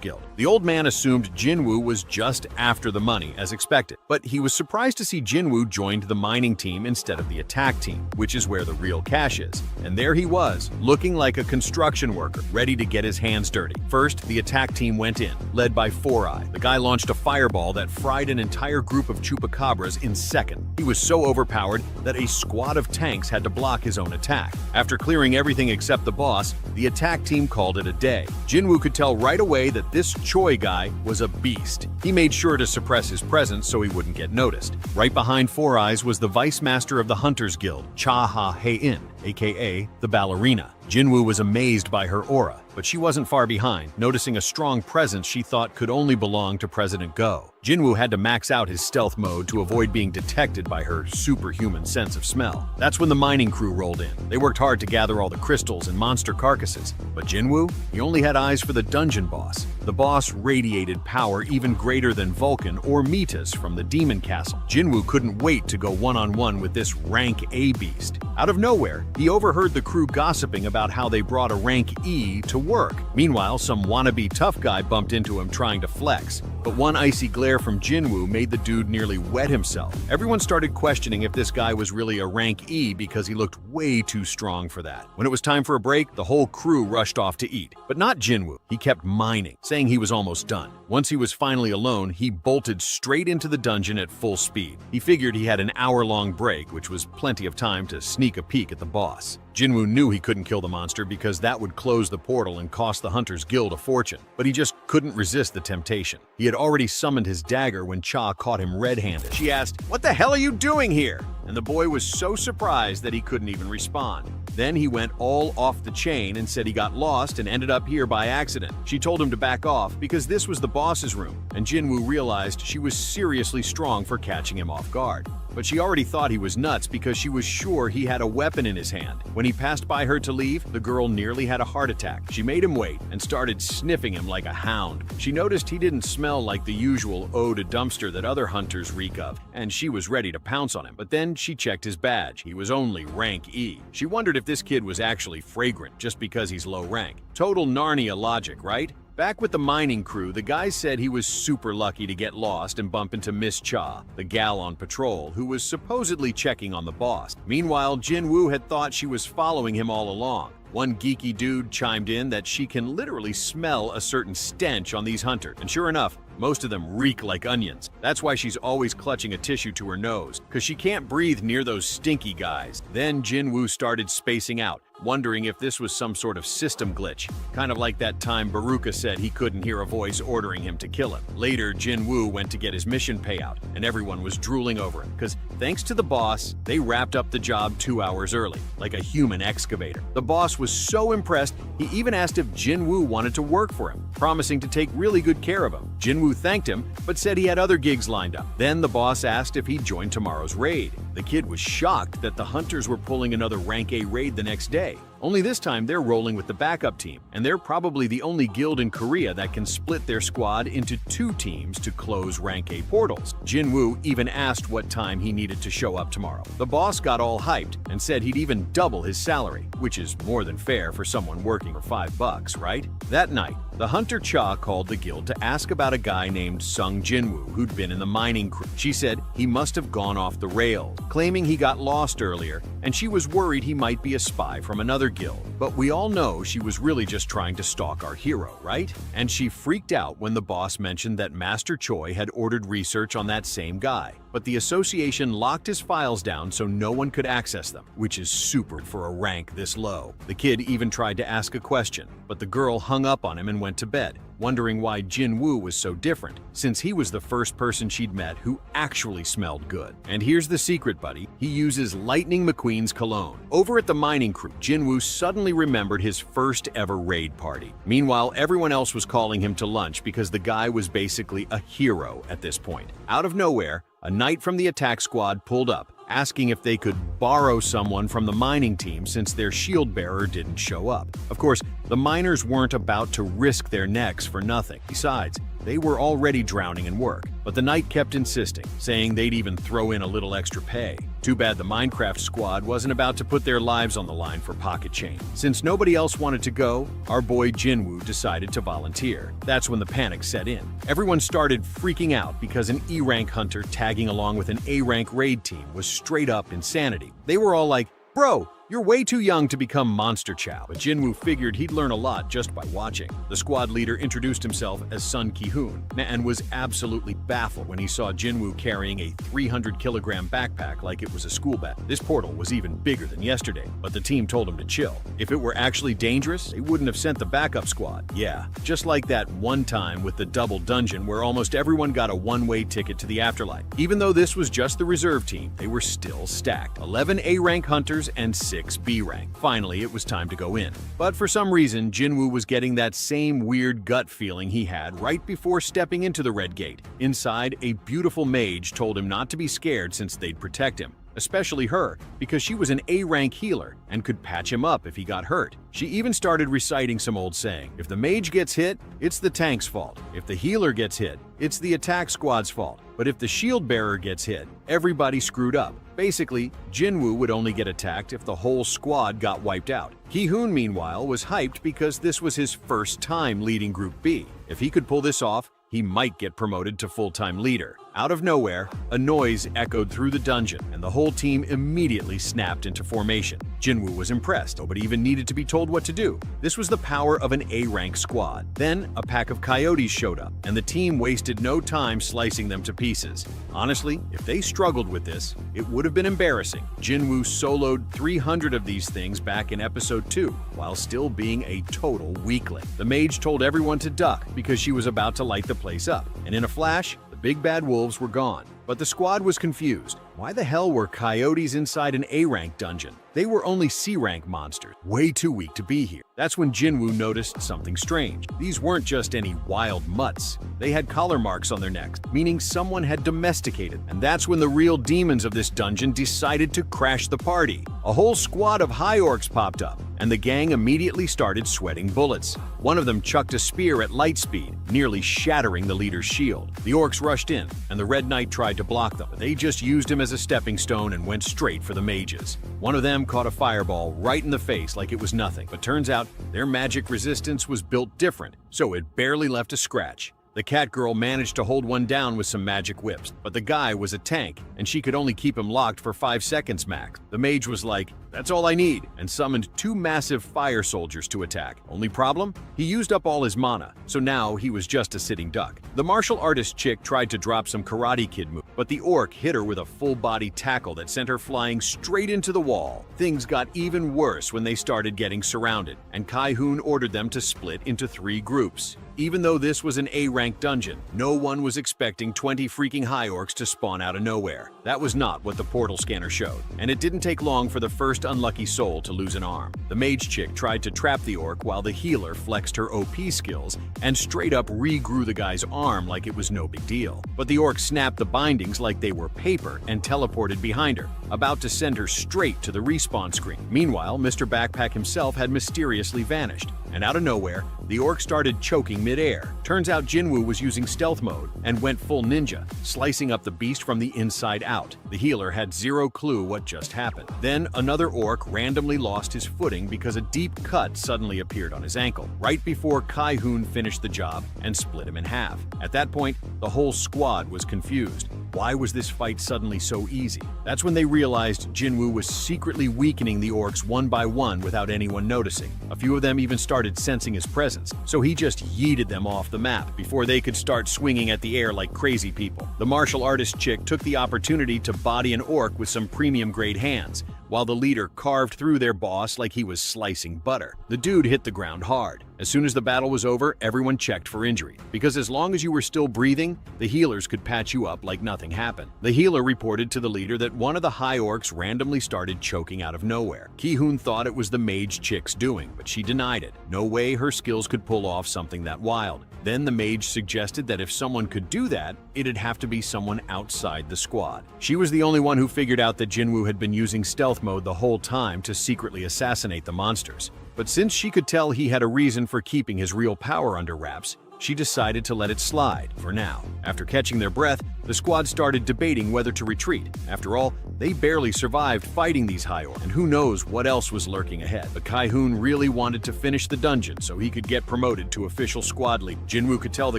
Guild. The old man assumed Jinwoo was just after the money, as expected, but he was surprised to see Jinwoo joined the mining team instead of the attack team, which is where the real cash is. And there he was, looking like a construction worker, ready to get his hands dirty. First, the attack team went in, led by Four Eye. The guy launched a fireball that fried an entire group of chupacabras in seconds. He was so overpowered that a squad of tanks had to block his own attack. After clearing everything except the boss, the attack team called it a day. Jinwoo could tell right away that this Choi guy was a beast. He made sure to suppress his presence so he wouldn't get noticed. Right behind Four Eyes was the vice master of the Hunters Guild, Cha Ha Hei-in, aka the ballerina. Jinwoo was amazed by her aura, but she wasn't far behind, noticing a strong presence she thought could only belong to President Go. Jinwoo had to max out his stealth mode to avoid being detected by her superhuman sense of smell. That's when the mining crew rolled in. They worked hard to gather all the crystals and monster carcasses, but Jinwoo, he only had eyes for the dungeon boss. The boss radiated power even greater than Vulcan or Metis from the demon castle. Jinwoo couldn't wait to go one-on-one with this rank A beast. Out of nowhere, he overheard the crew gossiping about how they brought a rank E to work. Meanwhile, some wannabe tough guy bumped into him trying to flex, but one icy glare from Jinwoo made the dude nearly wet himself. Everyone started questioning if this guy was really a rank E because he looked way too strong for that. When it was time for a break, the whole crew rushed off to eat. But not Jinwoo. He kept mining, saying he was almost done. Once he was finally alone, he bolted straight into the dungeon at full speed. He figured he had an hour-long break, which was plenty of time to sneak a peek at the boss. Jinwoo knew he couldn't kill the monster because that would close the portal and cost the Hunters Guild a fortune, but he just couldn't resist the temptation. He had already summoned his dagger when Cha caught him red-handed. She asked, "What the hell are you doing here?" And the boy was so surprised that he couldn't even respond. Then he went all off the chain and said he got lost and ended up here by accident. She told him to back off because this was the boss's room, and Jinwoo realized she was seriously strong for catching him off guard. But she already thought he was nuts because she was sure he had a weapon in his hand. When he passed by her to leave, the girl nearly had a heart attack. She made him wait and started sniffing him like a hound. She noticed he didn't smell like the usual eau de dumpster that other hunters reek of, and she was ready to pounce on him. But then she checked his badge. He was only rank E. She wondered if this kid was actually fragrant just because he's low rank. Total Narnia logic, right? Back with the mining crew, the guy said he was super lucky to get lost and bump into Miss Cha, the gal on patrol, who was supposedly checking on the boss. Meanwhile, Jinwoo had thought she was following him all along. One geeky dude chimed in that she can literally smell a certain stench on these hunters, and sure enough, most of them reek like onions. That's why she's always clutching a tissue to her nose, because she can't breathe near those stinky guys. Then Jinwoo started spacing out, wondering if this was some sort of system glitch, kind of like that time Baruka said he couldn't hear a voice ordering him to kill him. Later, Jinwoo went to get his mission payout, and everyone was drooling over him, because thanks to the boss, they wrapped up the job 2 hours early, like a human excavator. The boss was so impressed, he even asked if Jinwoo wanted to work for him, promising to take really good care of him. Jinwoo thanked him, but said he had other gigs lined up. Then the boss asked if he'd join tomorrow's raid. The kid was shocked that the hunters were pulling another rank A raid the next day. Only this time they're rolling with the backup team, and they're probably the only guild in Korea that can split their squad into 2 teams to close rank A portals. Jinwoo even asked what time he needed to show up tomorrow. The boss got all hyped and said he'd even double his salary, which is more than fair for someone working for $5, right? That night, The hunter Cha called the guild to ask about a guy named Sung Jinwoo who'd been in the mining crew. She said he must have gone off the rails, claiming he got lost earlier, and she was worried he might be a spy from another guild. But we all know she was really just trying to stalk our hero, right? And she freaked out when the boss mentioned that Master Choi had ordered research on that same guy. But the association locked his files down so no one could access them, which is super for a rank this low. The kid even tried to ask a question, but the girl hung up on him and went to bed, wondering why Jinwoo was so different, since he was the first person she'd met who actually smelled good. And here's the secret, buddy. He uses Lightning McQueen's cologne. Over at the mining crew, Jinwoo suddenly remembered his first ever raid party. Meanwhile, everyone else was calling him to lunch because the guy was basically a hero at this point. Out of nowhere, a knight from the attack squad pulled up, asking if they could borrow someone from the mining team since their shield bearer didn't show up. Of course, the miners weren't about to risk their necks for nothing. Besides, they were already drowning in work. But the knight kept insisting, saying they'd even throw in a little extra pay. Too bad the Minecraft squad wasn't about to put their lives on the line for pocket change. Since nobody else wanted to go, our boy Jinwoo decided to volunteer. That's when the panic set in. Everyone started freaking out because an E-rank hunter tagging along with an A-rank raid team was straight up insanity. They were all like, "Bro, you're way too young to become Monster Chow," but Jinwoo figured he'd learn a lot just by watching. The squad leader introduced himself as Sun Ki-hoon and was absolutely baffled when he saw Jinwoo carrying a 300-kilogram backpack like it was a school bag. This portal was even bigger than yesterday, but the team told him to chill. If it were actually dangerous, they wouldn't have sent the backup squad. Yeah, just like that one time with the double dungeon where almost everyone got a one-way ticket to the afterlife. Even though this was just the reserve team, they were still stacked. 11 A-rank hunters and 6 B rank. Finally, it was time to go in. But for some reason, Jinwoo was getting that same weird gut feeling he had right before stepping into the red gate. Inside, a beautiful mage told him not to be scared since they'd protect him. Especially her, because she was an A-rank healer and could patch him up if he got hurt. She even started reciting some old saying. If the mage gets hit, it's the tank's fault. If the healer gets hit, it's the attack squad's fault. But if the shield bearer gets hit, everybody screwed up. Basically, Jinwoo would only get attacked if the whole squad got wiped out. Ki-hoon, meanwhile, was hyped because this was his first time leading Group B. If he could pull this off, he might get promoted to full-time leader. Out of nowhere, a noise echoed through the dungeon, and the whole team immediately snapped into formation. Jinwoo was impressed. Nobody even needed to be told what to do. This was the power of an A-rank squad. Then, a pack of coyotes showed up, and the team wasted no time slicing them to pieces. Honestly, if they struggled with this, it would have been embarrassing. Jinwoo soloed 300 of these things back in episode 2, while still being a total weakling. The mage told everyone to duck because she was about to light the place up, and in a flash, the big bad wolves were gone. But the squad was confused. Why the hell were coyotes inside an A-rank dungeon? They were only C-rank monsters, way too weak to be here. That's when Jinwoo noticed something strange. These weren't just any wild mutts. They had collar marks on their necks, meaning someone had domesticated. And that's when the real demons of this dungeon decided to crash the party. A whole squad of high orcs popped up, and the gang immediately started sweating bullets. One of them chucked a spear at light speed, nearly shattering the leader's shield. The orcs rushed in, and the Red Knight tried to block them, but they just used him as a stepping stone and went straight for the mages. One of them caught a fireball right in the face like it was nothing, but turns out their magic resistance was built different, so it barely left a scratch. The cat girl managed to hold one down with some magic whips, but the guy was a tank, and she could only keep him locked for 5 seconds max. The mage was like, "That's all I need," and summoned 2 massive fire soldiers to attack. Only problem? He used up all his mana, so now he was just a sitting duck. The martial artist chick tried to drop some Karate Kid moves, but the orc hit her with a full-body tackle that sent her flying straight into the wall. Things got even worse when they started getting surrounded, and Ki-hoon ordered them to split into 3 groups. Even though this was an A-rank dungeon, no one was expecting 20 freaking high orcs to spawn out of nowhere. That was not what the portal scanner showed, and it didn't take long for the first unlucky soul to lose an arm. The mage chick tried to trap the orc while the healer flexed her OP skills and straight up regrew the guy's arm like it was no big deal. But the orc snapped the bindings like they were paper and teleported behind her. about to send her straight to the respawn screen. Meanwhile, Mr. Backpack himself had mysteriously vanished, and out of nowhere, the orc started choking mid-air. Turns out Jinwoo was using stealth mode and went full ninja, slicing up the beast from the inside out. The healer had zero clue what just happened. Then another orc randomly lost his footing because a deep cut suddenly appeared on his ankle, right before Kai-hoon finished the job and split him in half. At that point, the whole squad was confused. Why was this fight suddenly so easy? That's when they realized Jinwoo was secretly weakening the orcs one by one without anyone noticing. A few of them even started sensing his presence, so he just yeeted them off the map before they could start swinging at the air like crazy people. The martial artist chick took the opportunity to body an orc with some premium-grade hands, while the leader carved through their boss like he was slicing butter. The dude hit the ground hard. As soon as the battle was over, everyone checked for injury, because as long as you were still breathing, the healers could patch you up like nothing happened. The healer reported to the leader that one of the high orcs randomly started choking out of nowhere. Ki-hoon thought it was the mage chick's doing, but she denied it. No way her skills could pull off something that wild. Then the mage suggested that if someone could do that, it'd have to be someone outside the squad. She was the only one who figured out that Jinwoo had been using stealth mode the whole time to secretly assassinate the monsters. But since she could tell he had a reason for keeping his real power under wraps, she decided to let it slide for now. After catching their breath, the squad started debating whether to retreat. After all, they barely survived fighting these high orcs, and who knows what else was lurking ahead. But Kai-hoon really wanted to finish the dungeon so he could get promoted to official squad leader. Jinwoo could tell the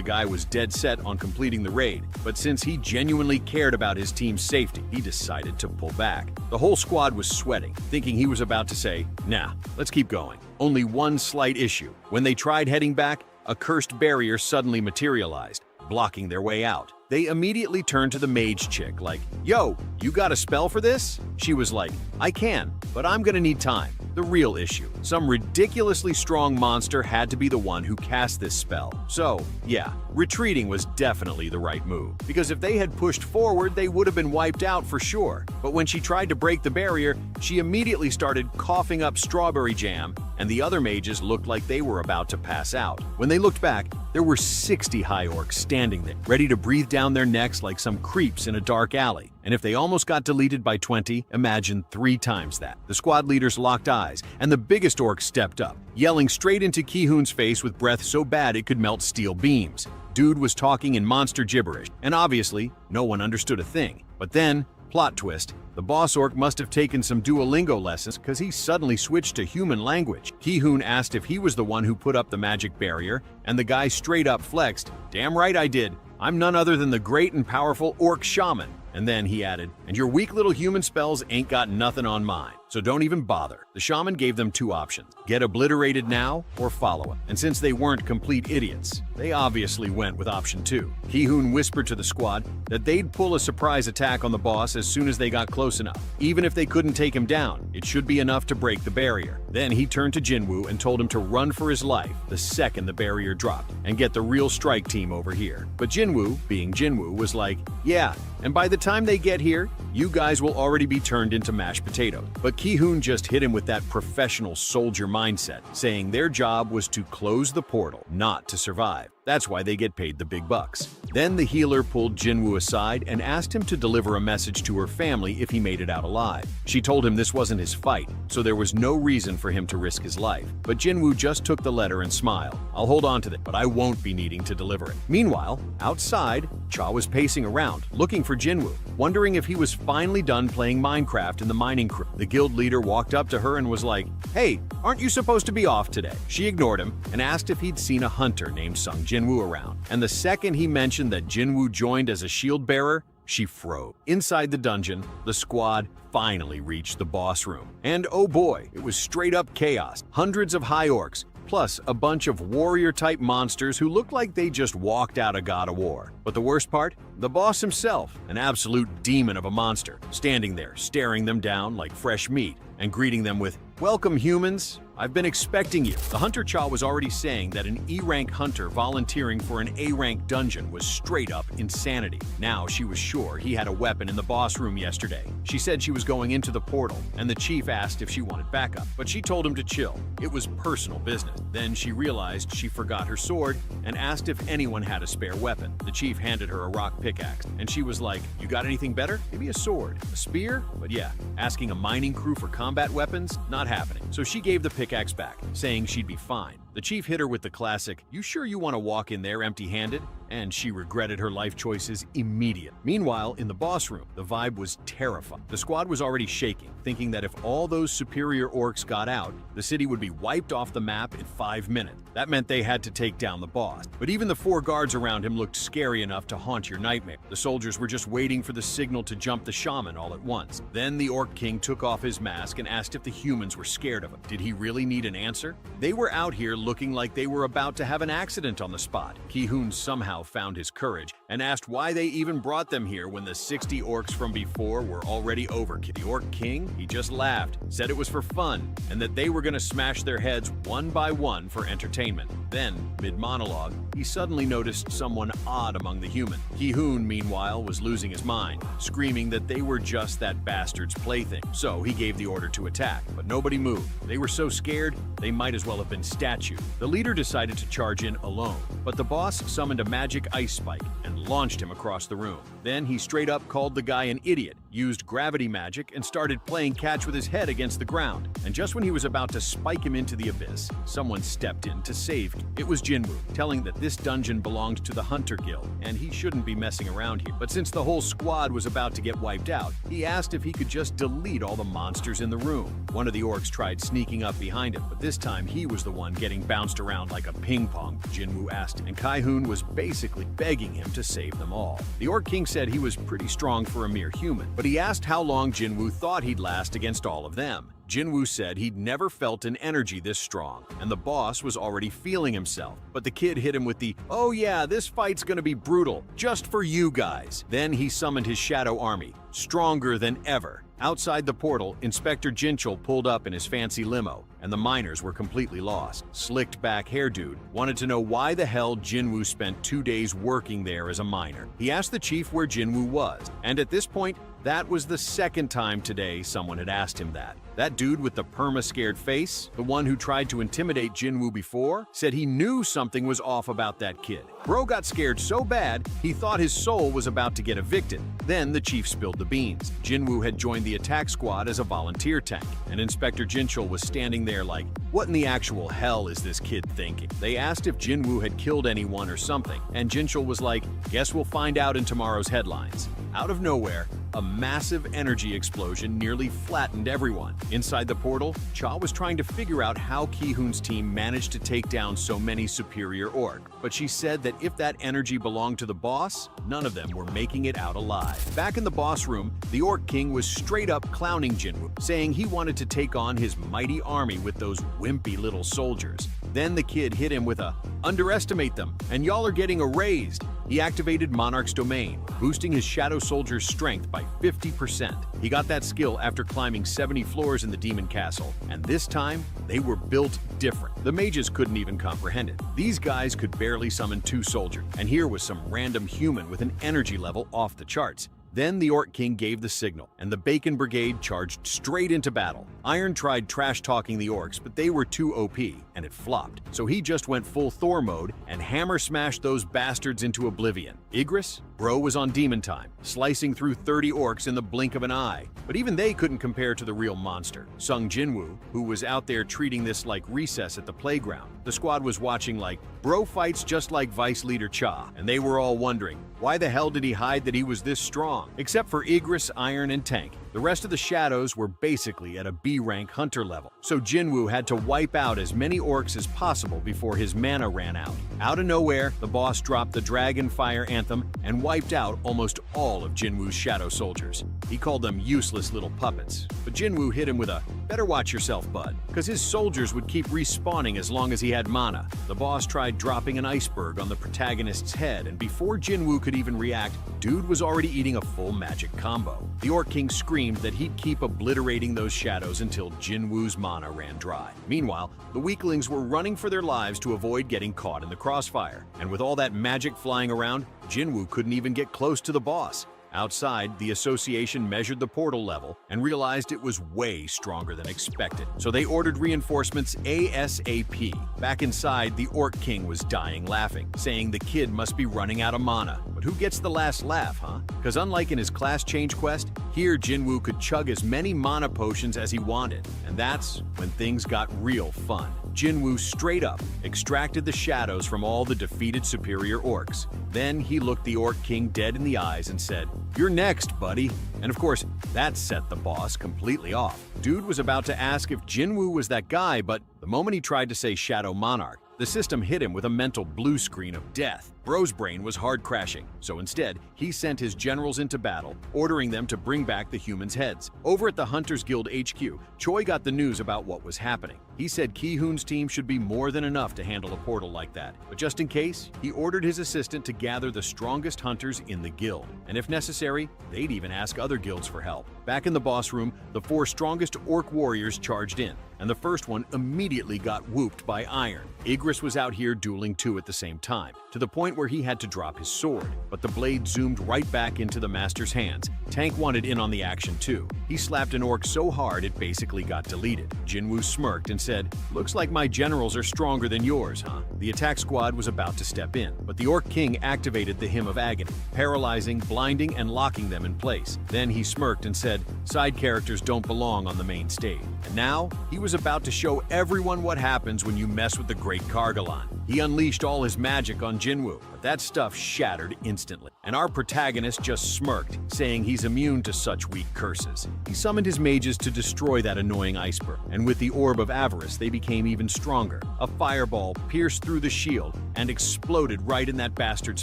guy was dead set on completing the raid, but since he genuinely cared about his team's safety, he decided to pull back. The whole squad was sweating, thinking he was about to say, "Nah, let's keep going." Only one slight issue. When they tried heading back, a cursed barrier suddenly materialized, blocking their way out. They immediately turned to the mage chick like, "Yo, you got a spell for this?" She was like, "I can, but I'm gonna need time." The real issue. Some ridiculously strong monster had to be the one who cast this spell. So, yeah, retreating was definitely the right move, because if they had pushed forward, they would have been wiped out for sure. But when she tried to break the barrier, she immediately started coughing up strawberry jam, and the other mages looked like they were about to pass out. When they looked back, there were 60 high orcs standing there, ready to breathe down their necks like some creeps in a dark alley. And if they almost got deleted by 20, imagine 3 times that. The squad leaders locked eyes, and the biggest orc stepped up, yelling straight into Ki-hoon's face with breath so bad it could melt steel beams. Dude was talking in monster gibberish, and obviously, no one understood a thing. But then, plot twist, the boss orc must have taken some Duolingo lessons because he suddenly switched to human language. Ki-hoon asked if he was the one who put up the magic barrier, and the guy straight up flexed, "Damn right I did. I'm none other than the great and powerful orc shaman." And then he added, "And your weak little human spells ain't got nothing on mine, so don't even bother." The shaman gave them 2 options, get obliterated now or follow him. And since they weren't complete idiots, they obviously went with option 2. Ki-hoon whispered to the squad that they'd pull a surprise attack on the boss as soon as they got close enough. Even if they couldn't take him down, it should be enough to break the barrier. Then he turned to Jinwoo and told him to run for his life the second the barrier dropped and get the real strike team over here. But Jinwoo, being Jinwoo, was like, "Yeah, and by the time they get here, you guys will already be turned into mashed potatoes." But Ki-hoon just hit him with that professional soldier mindset, saying their job was to close the portal, not to survive. That's why they get paid the big bucks. Then the healer pulled Jinwoo aside and asked him to deliver a message to her family if he made it out alive. She told him this wasn't his fight, so there was no reason for him to risk his life. But Jinwoo just took the letter and smiled. "I'll hold on to it, but I won't be needing to deliver it." Meanwhile, outside, Cha was pacing around, looking for Jinwoo, wondering if he was finally done playing Minecraft in the mining crew. The guild leader walked up to her and was like, "Hey, aren't you supposed to be off today?" She ignored him and asked if he'd seen a hunter named Sung Jinwoo around. And the second he mentioned that Jinwoo joined as a shield bearer, she froze. Inside the dungeon, the squad finally reached the boss room. And oh boy, it was straight up chaos. Hundreds of high orcs, plus a bunch of warrior-type monsters who looked like they just walked out of God of War. But the worst part? The boss himself, an absolute demon of a monster, standing there, staring them down like fresh meat, and greeting them with, "Welcome, humans. I've been expecting you. The Hunter Cha was already saying that an E-rank hunter volunteering for an A-rank dungeon was straight up insanity. Now she was sure he had a weapon in the boss room yesterday. She said she was going into the portal, and the chief asked if she wanted backup, but she told him to chill. It was personal business. Then she realized she forgot her sword and asked if anyone had a spare weapon. The chief handed her a rock pickaxe, and she was like, "You got anything better? Maybe a sword, a spear?" But yeah, asking a mining crew for combat weapons? Not happening. So she gave the pickaxe back, saying she'd be fine. The chief hit her with the classic, "You sure you want to walk in there empty-handed?" And she regretted her life choices immediately. Meanwhile, in the boss room, the vibe was terrifying. The squad was already shaking, thinking that if all those superior orcs got out, the city would be wiped off the map in 5 minutes. That meant they had to take down the boss. But even the 4 guards around him looked scary enough to haunt your nightmare. The soldiers were just waiting for the signal to jump the shaman all at once. Then the Orc King took off his mask and asked if the humans were scared of him. Did he really need an answer? They were out here looking like they were about to have an accident on the spot. Ki-hoon somehow found his courage and asked why they even brought them here when the 60 orcs from before were already overkill. The Orc King, he just laughed, said it was for fun, and that they were going to smash their heads one by one for entertainment. Then, mid-monologue, he suddenly noticed someone odd among the humans. Ki-hoon, meanwhile, was losing his mind, screaming that they were just that bastard's plaything. So he gave the order to attack, but nobody moved. They were so scared, they might as well have been statues. The leader decided to charge in alone, but the boss summoned a magic ice spike and launched him across the room. Then he straight up called the guy an idiot, used gravity magic, and started playing catch with his head against the ground. And just when he was about to spike him into the abyss, someone stepped in to save him. It was Jinwoo, telling that this dungeon belonged to the Hunter Guild, and he shouldn't be messing around here. But since the whole squad was about to get wiped out, he asked if he could just delete all the monsters in the room. One of the orcs tried sneaking up behind him, but this time he was the one getting bounced around like a ping pong, Jinwoo asked, and Ki-hoon was basically begging him to save them all. The Orc King said he was pretty strong for a mere human, but he asked how long Jinwoo thought he'd last against all of them. Jinwoo said he'd never felt an energy this strong, and the boss was already feeling himself. But the kid hit him with the, "Oh yeah, this fight's gonna be brutal, just for you guys." Then he summoned his shadow army, stronger than ever. Outside the portal, Inspector Jinchul pulled up in his fancy limo, and the miners were completely lost. Slicked-back hair dude wanted to know why the hell Jinwoo spent 2 days working there as a miner. He asked the chief where Jinwoo was, and at this point, that was the second time today someone had asked him that. That dude with the perma-scared face, the one who tried to intimidate Jinwoo before, said he knew something was off about that kid. Bro got scared so bad, he thought his soul was about to get evicted. Then the chief spilled the beans. Jinwoo had joined the attack squad as a volunteer tank, and Inspector Jinchul was standing there like, what in the actual hell is this kid thinking? They asked if Jinwoo had killed anyone or something, and Jinchul was like, guess we'll find out in tomorrow's headlines. Out of nowhere, a massive energy explosion nearly flattened everyone. Inside the portal, Cha was trying to figure out how Ki-hoon's team managed to take down so many superior orc, but she said that if that energy belonged to the boss, none of them were making it out alive. Back in the boss room, the Orc King was straight up clowning Jinwoo, saying he wanted to take on his mighty army with those wimpy little soldiers. Then the kid hit him with a, "Underestimate them, and y'all are getting erased." He activated Monarch's Domain, boosting his Shadow Soldier's strength by 50%. He got that skill after climbing 70 floors in the Demon Castle, and this time, they were built different. The mages couldn't even comprehend it. These guys could barely summon 2 soldiers, and here was some random human with an energy level off the charts. Then the Orc King gave the signal, and the Bacon Brigade charged straight into battle. Iron tried trash-talking the orcs, but they were too OP, and it flopped. So he just went full Thor mode and hammer-smashed those bastards into oblivion. Igris? Bro was on demon time, slicing through 30 orcs in the blink of an eye. But even they couldn't compare to the real monster, Sung Jinwoo, who was out there treating this like recess at the playground. The squad was watching like, bro fights just like Vice Leader Cha, and they were all wondering, why the hell did he hide that he was this strong? Except for Igris, Iron, and Tank. The rest of the shadows were basically at a B-rank hunter level, so Jinwoo had to wipe out as many orcs as possible before his mana ran out. Out of nowhere, the boss dropped the Dragon Fire Anthem and wiped out almost all of Jinwoo's shadow soldiers. He called them useless little puppets, but Jinwoo hit him with a, "Better watch yourself, bud," because his soldiers would keep respawning as long as he had mana. The boss tried dropping an iceberg on the protagonist's head, and before Jinwoo could even react, dude was already eating a full magic combo. The Orc King screamed screamed that he'd keep obliterating those shadows until Jinwoo's mana ran dry. Meanwhile, the weaklings were running for their lives to avoid getting caught in the crossfire. And with all that magic flying around, Jinwoo couldn't even get close to the boss. Outside, the association measured the portal level and realized it was way stronger than expected. So they ordered reinforcements ASAP. Back inside, the Orc King was dying laughing, saying the kid must be running out of mana. But who gets the last laugh, huh? Because unlike in his class change quest, here Jinwoo could chug as many mana potions as he wanted. And that's when things got real fun. Jinwoo straight up extracted the shadows from all the defeated superior orcs. Then he looked the Orc King dead in the eyes and said, "You're next, buddy." And of course, that set the boss completely off. Dude was about to ask if Jinwoo was that guy, but the moment he tried to say Shadow Monarch, the system hit him with a mental blue screen of death. Bro's brain was hard crashing, so instead, he sent his generals into battle, ordering them to bring back the humans' heads. Over at the Hunters Guild HQ, Choi got the news about what was happening. He said Ki-hoon's team should be more than enough to handle a portal like that. But just in case, he ordered his assistant to gather the strongest hunters in the guild. And if necessary, they'd even ask other guilds for help. Back in the boss room, the 4 strongest orc warriors charged in, and the first one immediately got whooped by iron. Igris was out here dueling 2 at the same time, to the point where he had to drop his sword, but the blade zoomed right back into the master's hands. Tank wanted in on the action too. He slapped an orc so hard it basically got deleted. Jinwoo smirked and said, "Looks like my generals are stronger than yours, huh?" The attack squad was about to step in, but the Orc King activated the Hymn of Agony, paralyzing, blinding, and locking them in place. Then he smirked and said, "Side characters don't belong on the main stage." And now, he was about to show everyone what happens when you mess with the Great Kargalan. He unleashed all his magic on Jinwoo, but that stuff shattered instantly. And our protagonist just smirked, saying he's immune to such weak curses. He summoned his mages to destroy that annoying iceberg, and with the Orb of Avarice, they became even stronger. A fireball pierced through the shield and exploded right in that bastard's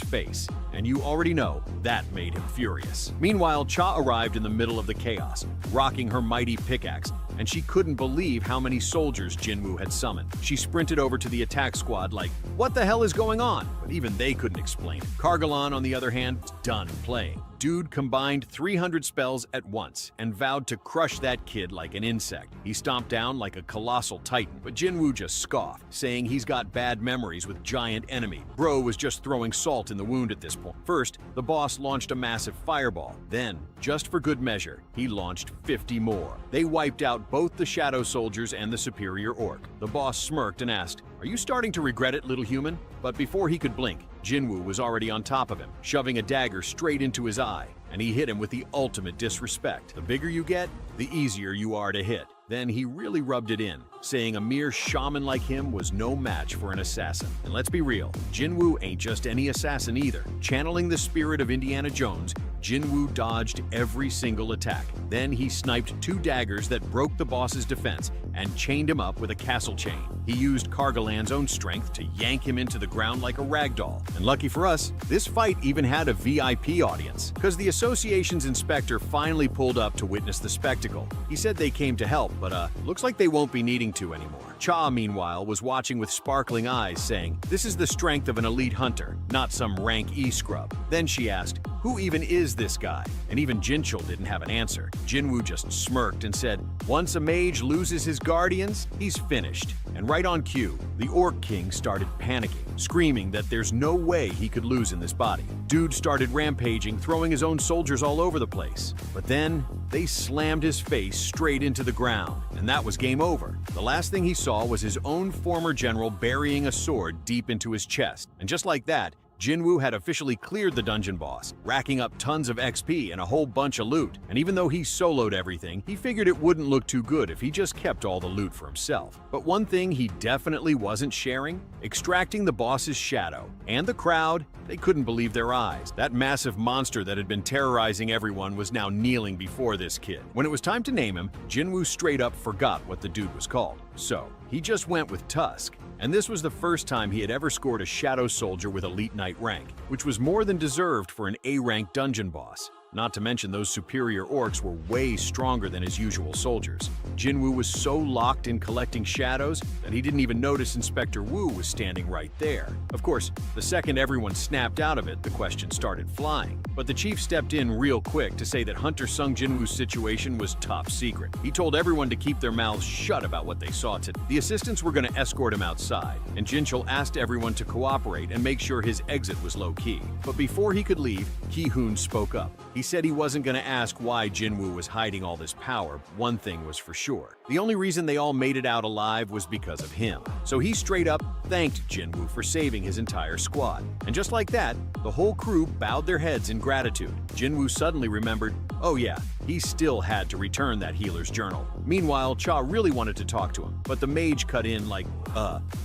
face. And you already know, that made him furious. Meanwhile, Cha arrived in the middle of the chaos, rocking her mighty pickaxe, and she couldn't believe how many soldiers Jinwoo had summoned. She sprinted over to the attack squad like, "What the hell is going on?" But even they couldn't explain it. Kargalan, on the other hand, was done playing. Dude combined 300 spells at once and vowed to crush that kid like an insect. He stomped down like a colossal titan, but Jinwoo just scoffed, saying he's got bad memories with giant enemy. Bro was just throwing salt in the wound at this point. First, the boss launched a massive fireball. Then, just for good measure, he launched 50 more. They wiped out both the shadow soldiers and the superior orc. The boss smirked and asked, "Are you starting to regret it, little human?" But before he could blink, Jinwoo was already on top of him, shoving a dagger straight into his eye, and he hit him with the ultimate disrespect. The bigger you get, the easier you are to hit. Then he really rubbed it in, saying a mere shaman like him was no match for an assassin. And let's be real, Jinwoo ain't just any assassin either. Channeling the spirit of Indiana Jones, Jinwoo dodged every single attack. Then he sniped 2 daggers that broke the boss's defense and chained him up with a castle chain. He used Kargalan's own strength to yank him into the ground like a ragdoll. And lucky for us, this fight even had a VIP audience, because the association's inspector finally pulled up to witness the spectacle. He said they came to help, but looks like they won't be needing to anymore. Cha, meanwhile, was watching with sparkling eyes, saying, "This is the strength of an elite hunter, not some rank E-scrub." Then she asked, "Who even is this guy?" And even Jinchul didn't have an answer. Jinwoo just smirked and said, "Once a mage loses his guardians, he's finished." And right on cue, the Orc King started panicking, screaming that there's no way he could lose in this body. Dude started rampaging, throwing his own soldiers all over the place. But then, they slammed his face straight into the ground, and that was game over. The last thing he saw was his own former general burying a sword deep into his chest. And just like that, Jinwoo had officially cleared the dungeon boss, racking up tons of XP and a whole bunch of loot. And even though he soloed everything, he figured it wouldn't look too good if he just kept all the loot for himself. But one thing he definitely wasn't sharing: extracting the boss's shadow. And the crowd, they couldn't believe their eyes. That massive monster that had been terrorizing everyone was now kneeling before this kid. When it was time to name him, Jinwoo straight up forgot what the dude was called. So, he just went with Tusk. And this was the first time he had ever scored a Shadow Soldier with Elite Knight rank, which was more than deserved for an A-rank dungeon boss. Not to mention those superior orcs were way stronger than his usual soldiers. Jinwoo was so locked in collecting shadows that he didn't even notice Inspector Wu was standing right there. Of course, the second everyone snapped out of it, the question started flying. But the chief stepped in real quick to say that Hunter Sung Jinwoo's situation was top secret. He told everyone to keep their mouths shut about what they saw today. The assistants were going to escort him outside, and Jinchul asked everyone to cooperate and make sure his exit was low-key. But before he could leave, Ki-hoon spoke up. He said he wasn't going to ask why Jinwoo was hiding all this power. One thing was for sure. The only reason they all made it out alive was because of him. So he straight up thanked Jinwoo for saving his entire squad. And just like that, the whole crew bowed their heads in gratitude. Jinwoo suddenly remembered, oh yeah, he still had to return that healer's journal. Meanwhile, Cha really wanted to talk to him, but the mage cut in like,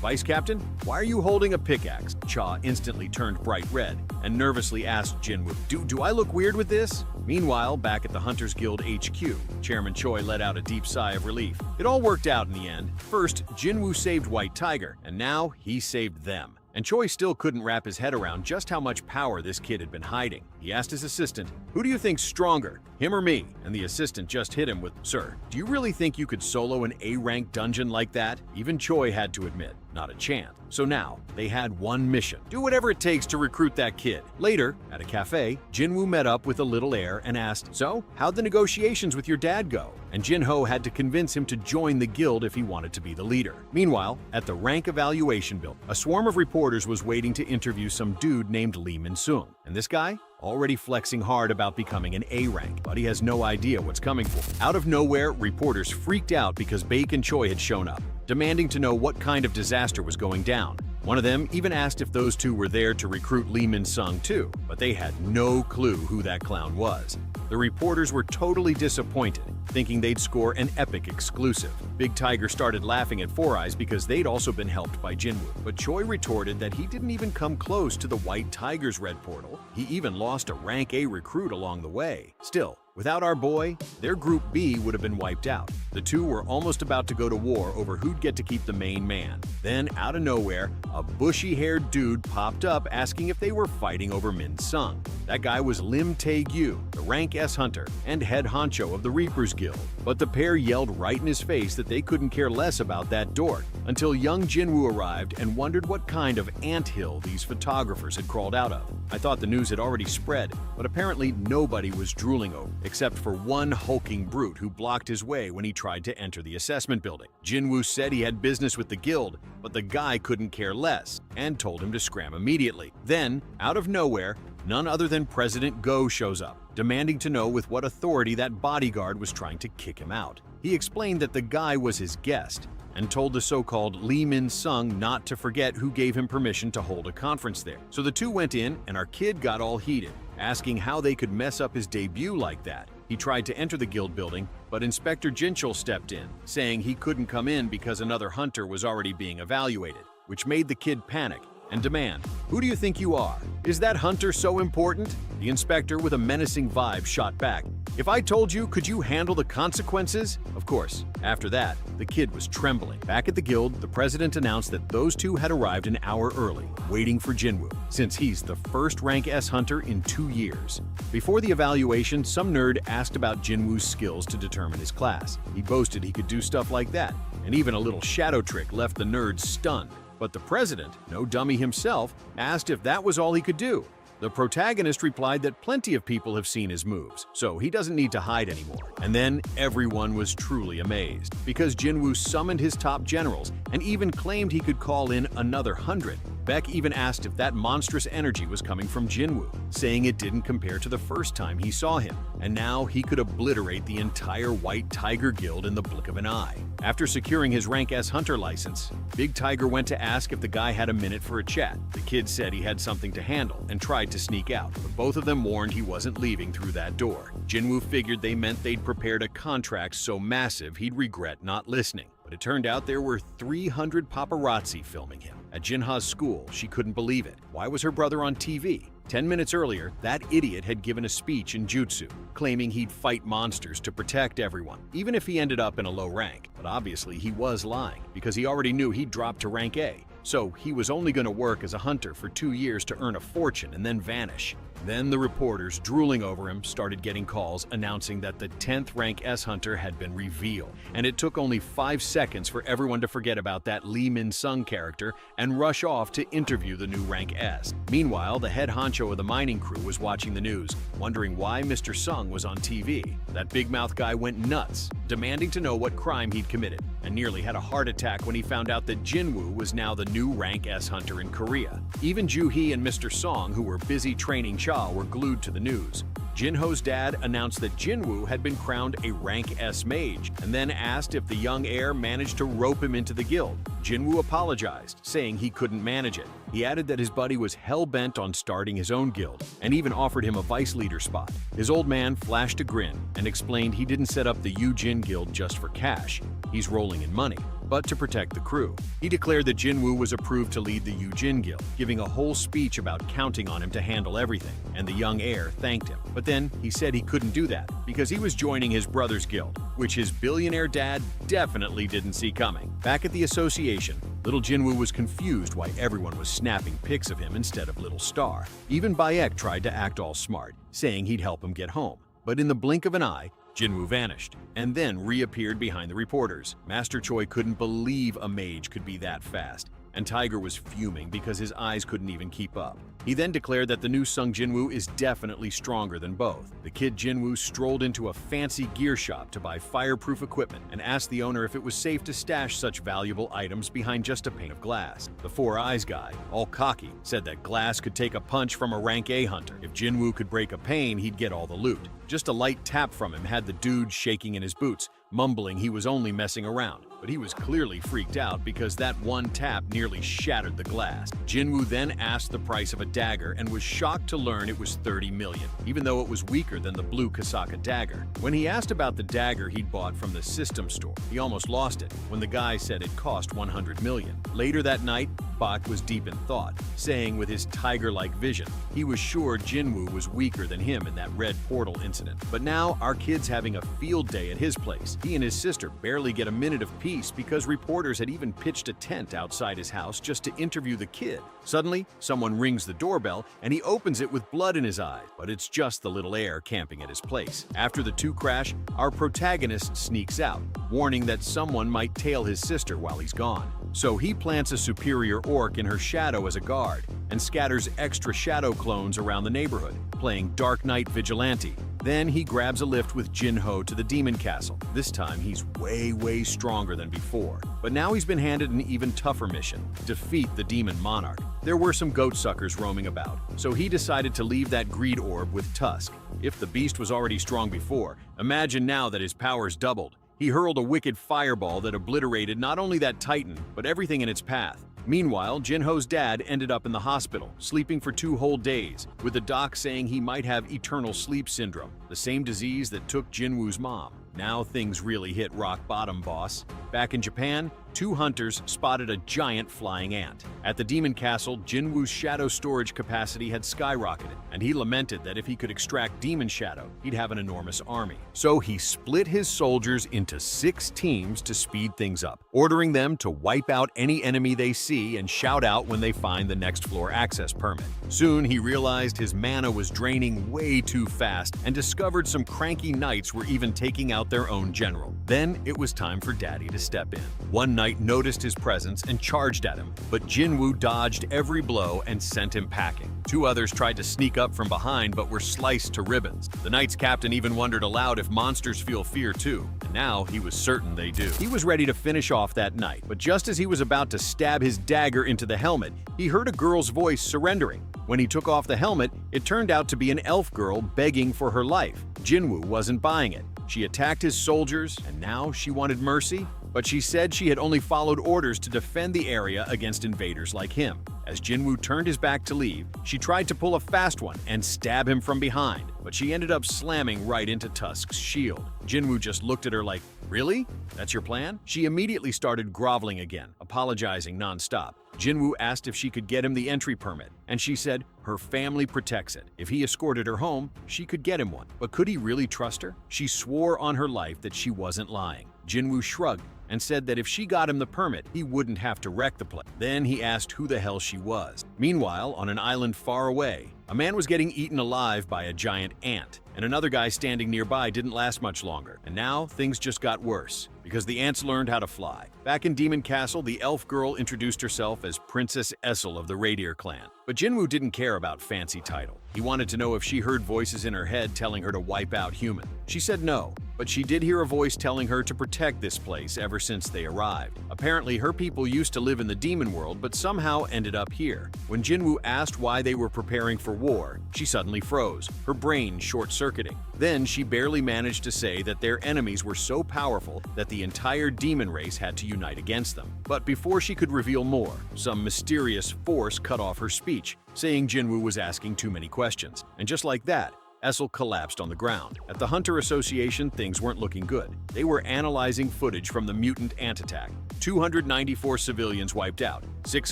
Vice Captain, why are you holding a pickaxe? Cha instantly turned bright red and nervously asked Jinwoo, do I look weird with this? Meanwhile, back at the Hunters Guild HQ, Chairman Choi let out a deep sigh of relief. It all worked out in the end. First, Jinwoo saved White Tiger, and now he saved them. And Choi still couldn't wrap his head around just how much power this kid had been hiding. He asked his assistant, who do you think's stronger, him or me? And the assistant just hit him with, sir, do you really think you could solo an A-rank dungeon like that? Even Choi had to admit, not a chance. So now, they had one mission. Do whatever it takes to recruit that kid. Later, at a cafe, Jinwoo met up with a little air and asked, so, how'd the negotiations with your dad go? And Jinho had to convince him to join the guild if he wanted to be the leader. Meanwhile, at the rank evaluation building, a swarm of reporters was waiting to interview some dude named Lee Min-sung. And this guy? Already flexing hard about becoming an A rank, but he has no idea what's coming for him. Out of nowhere, reporters freaked out because Baek and Choi had shown up, demanding to know what kind of disaster was going down. One of them even asked if those two were there to recruit Lee Min-sung too, but they had no clue who that clown was. The reporters were totally disappointed, thinking they'd score an epic exclusive. Big Tiger started laughing at Four Eyes because they'd also been helped by Jinwoo, but Choi retorted that he didn't even come close to the White Tiger's red portal. He even lost a rank A recruit along the way. Still, without our boy, their Group B would have been wiped out. The two were almost about to go to war over who'd get to keep the main man. Then, out of nowhere, a bushy-haired dude popped up asking if they were fighting over Min-sung. That guy was Lim Tae-gyu, the rank S hunter and head honcho of the Reapers Guild. But the pair yelled right in his face that they couldn't care less about that dork, until young Jinwoo arrived and wondered what kind of anthill these photographers had crawled out of. I thought the news had already spread, but apparently nobody was drooling over, except for one hulking brute who blocked his way when he tried to enter the assessment building. Jinwoo said he had business with the guild, but the guy couldn't care less and told him to scram immediately. Then, out of nowhere, none other than President Go shows up, demanding to know with what authority that bodyguard was trying to kick him out. He explained that the guy was his guest and told the so-called Lee Min-sung not to forget who gave him permission to hold a conference there. So the two went in and our kid got all heated, asking how they could mess up his debut like that. He tried to enter the guild building, but Inspector Jinchul stepped in, saying he couldn't come in because another hunter was already being evaluated, which made the kid panic and demand, who do you think you are? Is that hunter so important? The inspector, with a menacing vibe, shot back, if I told you, could you handle the consequences? Of course. After that, the kid was trembling. Back at the guild, the president announced that those two had arrived an hour early, waiting for Jinwoo, since he's the first rank S hunter in 2 years. Before the evaluation, some nerd asked about Jinwoo's skills to determine his class. He boasted he could do stuff like that, and even a little shadow trick left the nerds stunned. But the president, no dummy himself, asked if that was all he could do. The protagonist replied that plenty of people have seen his moves, so he doesn't need to hide anymore. And then everyone was truly amazed, because Jinwoo summoned his top generals and even claimed he could call in another 100. Beck even asked if that monstrous energy was coming from Jinwoo, saying it didn't compare to the first time he saw him, and now he could obliterate the entire White Tiger Guild in the blink of an eye. After securing his Rank S hunter license, Big Tiger went to ask if the guy had a minute for a chat. The kid said he had something to handle and tried to sneak out, but both of them warned he wasn't leaving through that door. Jinwoo figured they meant they'd prepared a contract so massive he'd regret not listening. But it turned out there were 300 paparazzi filming him. At Jinha's school, she couldn't believe it. Why was her brother on TV? 10 minutes earlier, that idiot had given a speech in jutsu, claiming he'd fight monsters to protect everyone, even if he ended up in a low rank. But obviously he was lying, because he already knew he'd drop to rank A. So he was only going to work as a hunter for 2 years to earn a fortune and then vanish. Then the reporters, drooling over him, started getting calls announcing that the 10th rank S Hunter had been revealed. And it took only 5 seconds for everyone to forget about that Lee Min-sung character and rush off to interview the new rank S. Meanwhile, the head honcho of the mining crew was watching the news, wondering why Mr. Sung was on TV. That big mouth guy went nuts, demanding to know what crime he'd committed, and nearly had a heart attack when he found out that Jinwoo was now the new rank S Hunter in Korea. Even Joo-hee and Mr. Song, who were busy training Cha, were glued to the news. Jinho's dad announced that Jinwoo had been crowned a rank S mage, and then asked if the young heir managed to rope him into the guild. Jinwoo apologized, saying he couldn't manage it. He added that his buddy was hell-bent on starting his own guild, and even offered him a vice leader spot. His old man flashed a grin and explained he didn't set up the Yu-Jin guild just for cash. He's rolling in money, but to protect the crew. He declared that Jinwoo was approved to lead the Yu-Jin guild, giving a whole speech about counting on him to handle everything, and the young heir thanked him. But then he said he couldn't do that because he was joining his brother's guild, which his billionaire dad definitely didn't see coming. Back at the association, little Jinwoo was confused why everyone was snapping pics of him instead of little Star. Even Bayek tried to act all smart, saying he'd help him get home. But in the blink of an eye, Jinwoo vanished, and then reappeared behind the reporters. Master Choi couldn't believe a mage could be that fast, and Tiger was fuming because his eyes couldn't even keep up. He then declared that the new Sung Jinwoo is definitely stronger than both. The kid Jinwoo strolled into a fancy gear shop to buy fireproof equipment and asked the owner if it was safe to stash such valuable items behind just a pane of glass. The Four Eyes guy, all cocky, said that glass could take a punch from a rank A hunter. If Jinwoo could break a pane, he'd get all the loot. Just a light tap from him had the dude shaking in his boots, mumbling he was only messing around. But he was clearly freaked out because that one tap nearly shattered the glass. Jinwoo then asked the price of a dagger and was shocked to learn it was 30 million, even though it was weaker than the blue Kasaka dagger. When he asked about the dagger he'd bought from the system store, he almost lost it when the guy said it cost 100 million. Later that night, Bak was deep in thought, saying with his tiger-like vision, he was sure Jinwoo was weaker than him in that red portal incident. But now our kid's having a field day at his place. He and his sister barely get a minute of peace because reporters had even pitched a tent outside his house just to interview the kid. Suddenly, someone rings the doorbell and he opens it with blood in his eyes, but it's just the little heir camping at his place. After the two crash, our protagonist sneaks out, warning that someone might tail his sister while he's gone. So he plants a superior orc in her shadow as a guard and scatters extra shadow clones around the neighborhood, playing Dark Knight Vigilante. Then he grabs a lift with Jinho to the demon castle. This time he's way stronger than before. But now he's been handed an even tougher mission: defeat the demon monarch. There were some goat suckers roaming about, so he decided to leave that greed orb with Tusk. If the beast was already strong before, imagine now that his powers doubled. He hurled a wicked fireball that obliterated not only that titan, but everything in its path. Meanwhile, Jinho's dad ended up in the hospital, sleeping for 2 whole days, with the doc saying he might have eternal sleep syndrome, the same disease that took Jinwoo's mom. Now things really hit rock bottom, boss. Back in Japan, 2 hunters spotted a giant flying ant. At the demon castle, Jinwoo's shadow storage capacity had skyrocketed, and he lamented that if he could extract demon shadow, he'd have an enormous army. So he split his soldiers into 6 teams to speed things up, ordering them to wipe out any enemy they see and shout out when they find the next floor access permit. Soon he realized his mana was draining way too fast and discovered some cranky knights were even taking out their own general. Then it was time for Daddy to step in. One knight noticed his presence and charged at him, but Jinwoo dodged every blow and sent him packing. 2 others tried to sneak up from behind but were sliced to ribbons. The knight's captain even wondered aloud if monsters feel fear too, and now he was certain they do. He was ready to finish off that knight, but just as he was about to stab his dagger into the helmet, he heard a girl's voice surrendering. When he took off the helmet, it turned out to be an elf girl begging for her life. Jinwoo wasn't buying it. She attacked his soldiers, and now she wanted mercy? But she said she had only followed orders to defend the area against invaders like him. As Jinwoo turned his back to leave, she tried to pull a fast one and stab him from behind, but she ended up slamming right into Tusk's shield. Jinwoo just looked at her like, "Really? That's your plan?" She immediately started groveling again, apologizing nonstop. Jinwoo asked if she could get him the entry permit, and she said her family protects it. If he escorted her home, she could get him one. But could he really trust her? She swore on her life that she wasn't lying. Jinwoo shrugged and said that if she got him the permit, he wouldn't have to wreck the place. Then he asked who the hell she was. Meanwhile, on an island far away, a man was getting eaten alive by a giant ant, and another guy standing nearby didn't last much longer. And now, things just got worse, because the ants learned how to fly. Back in Demon Castle, the elf girl introduced herself as Princess Essel of the Reindeer clan. But Jinwoo didn't care about fancy title. He wanted to know if she heard voices in her head telling her to wipe out human. She said no, but she did hear a voice telling her to protect this place ever since they arrived. Apparently, her people used to live in the demon world, but somehow ended up here. When Jinwoo asked why they were preparing for war, she suddenly froze, her brain short-circuiting. Then she barely managed to say that their enemies were so powerful that the entire demon race had to unite against them. But before she could reveal more, some mysterious force cut off her speech, saying Jinwoo was asking too many questions. And just like that, Essel collapsed on the ground. At the Hunter Association, things weren't looking good. They were analyzing footage from the mutant ant attack. 294 civilians wiped out. 6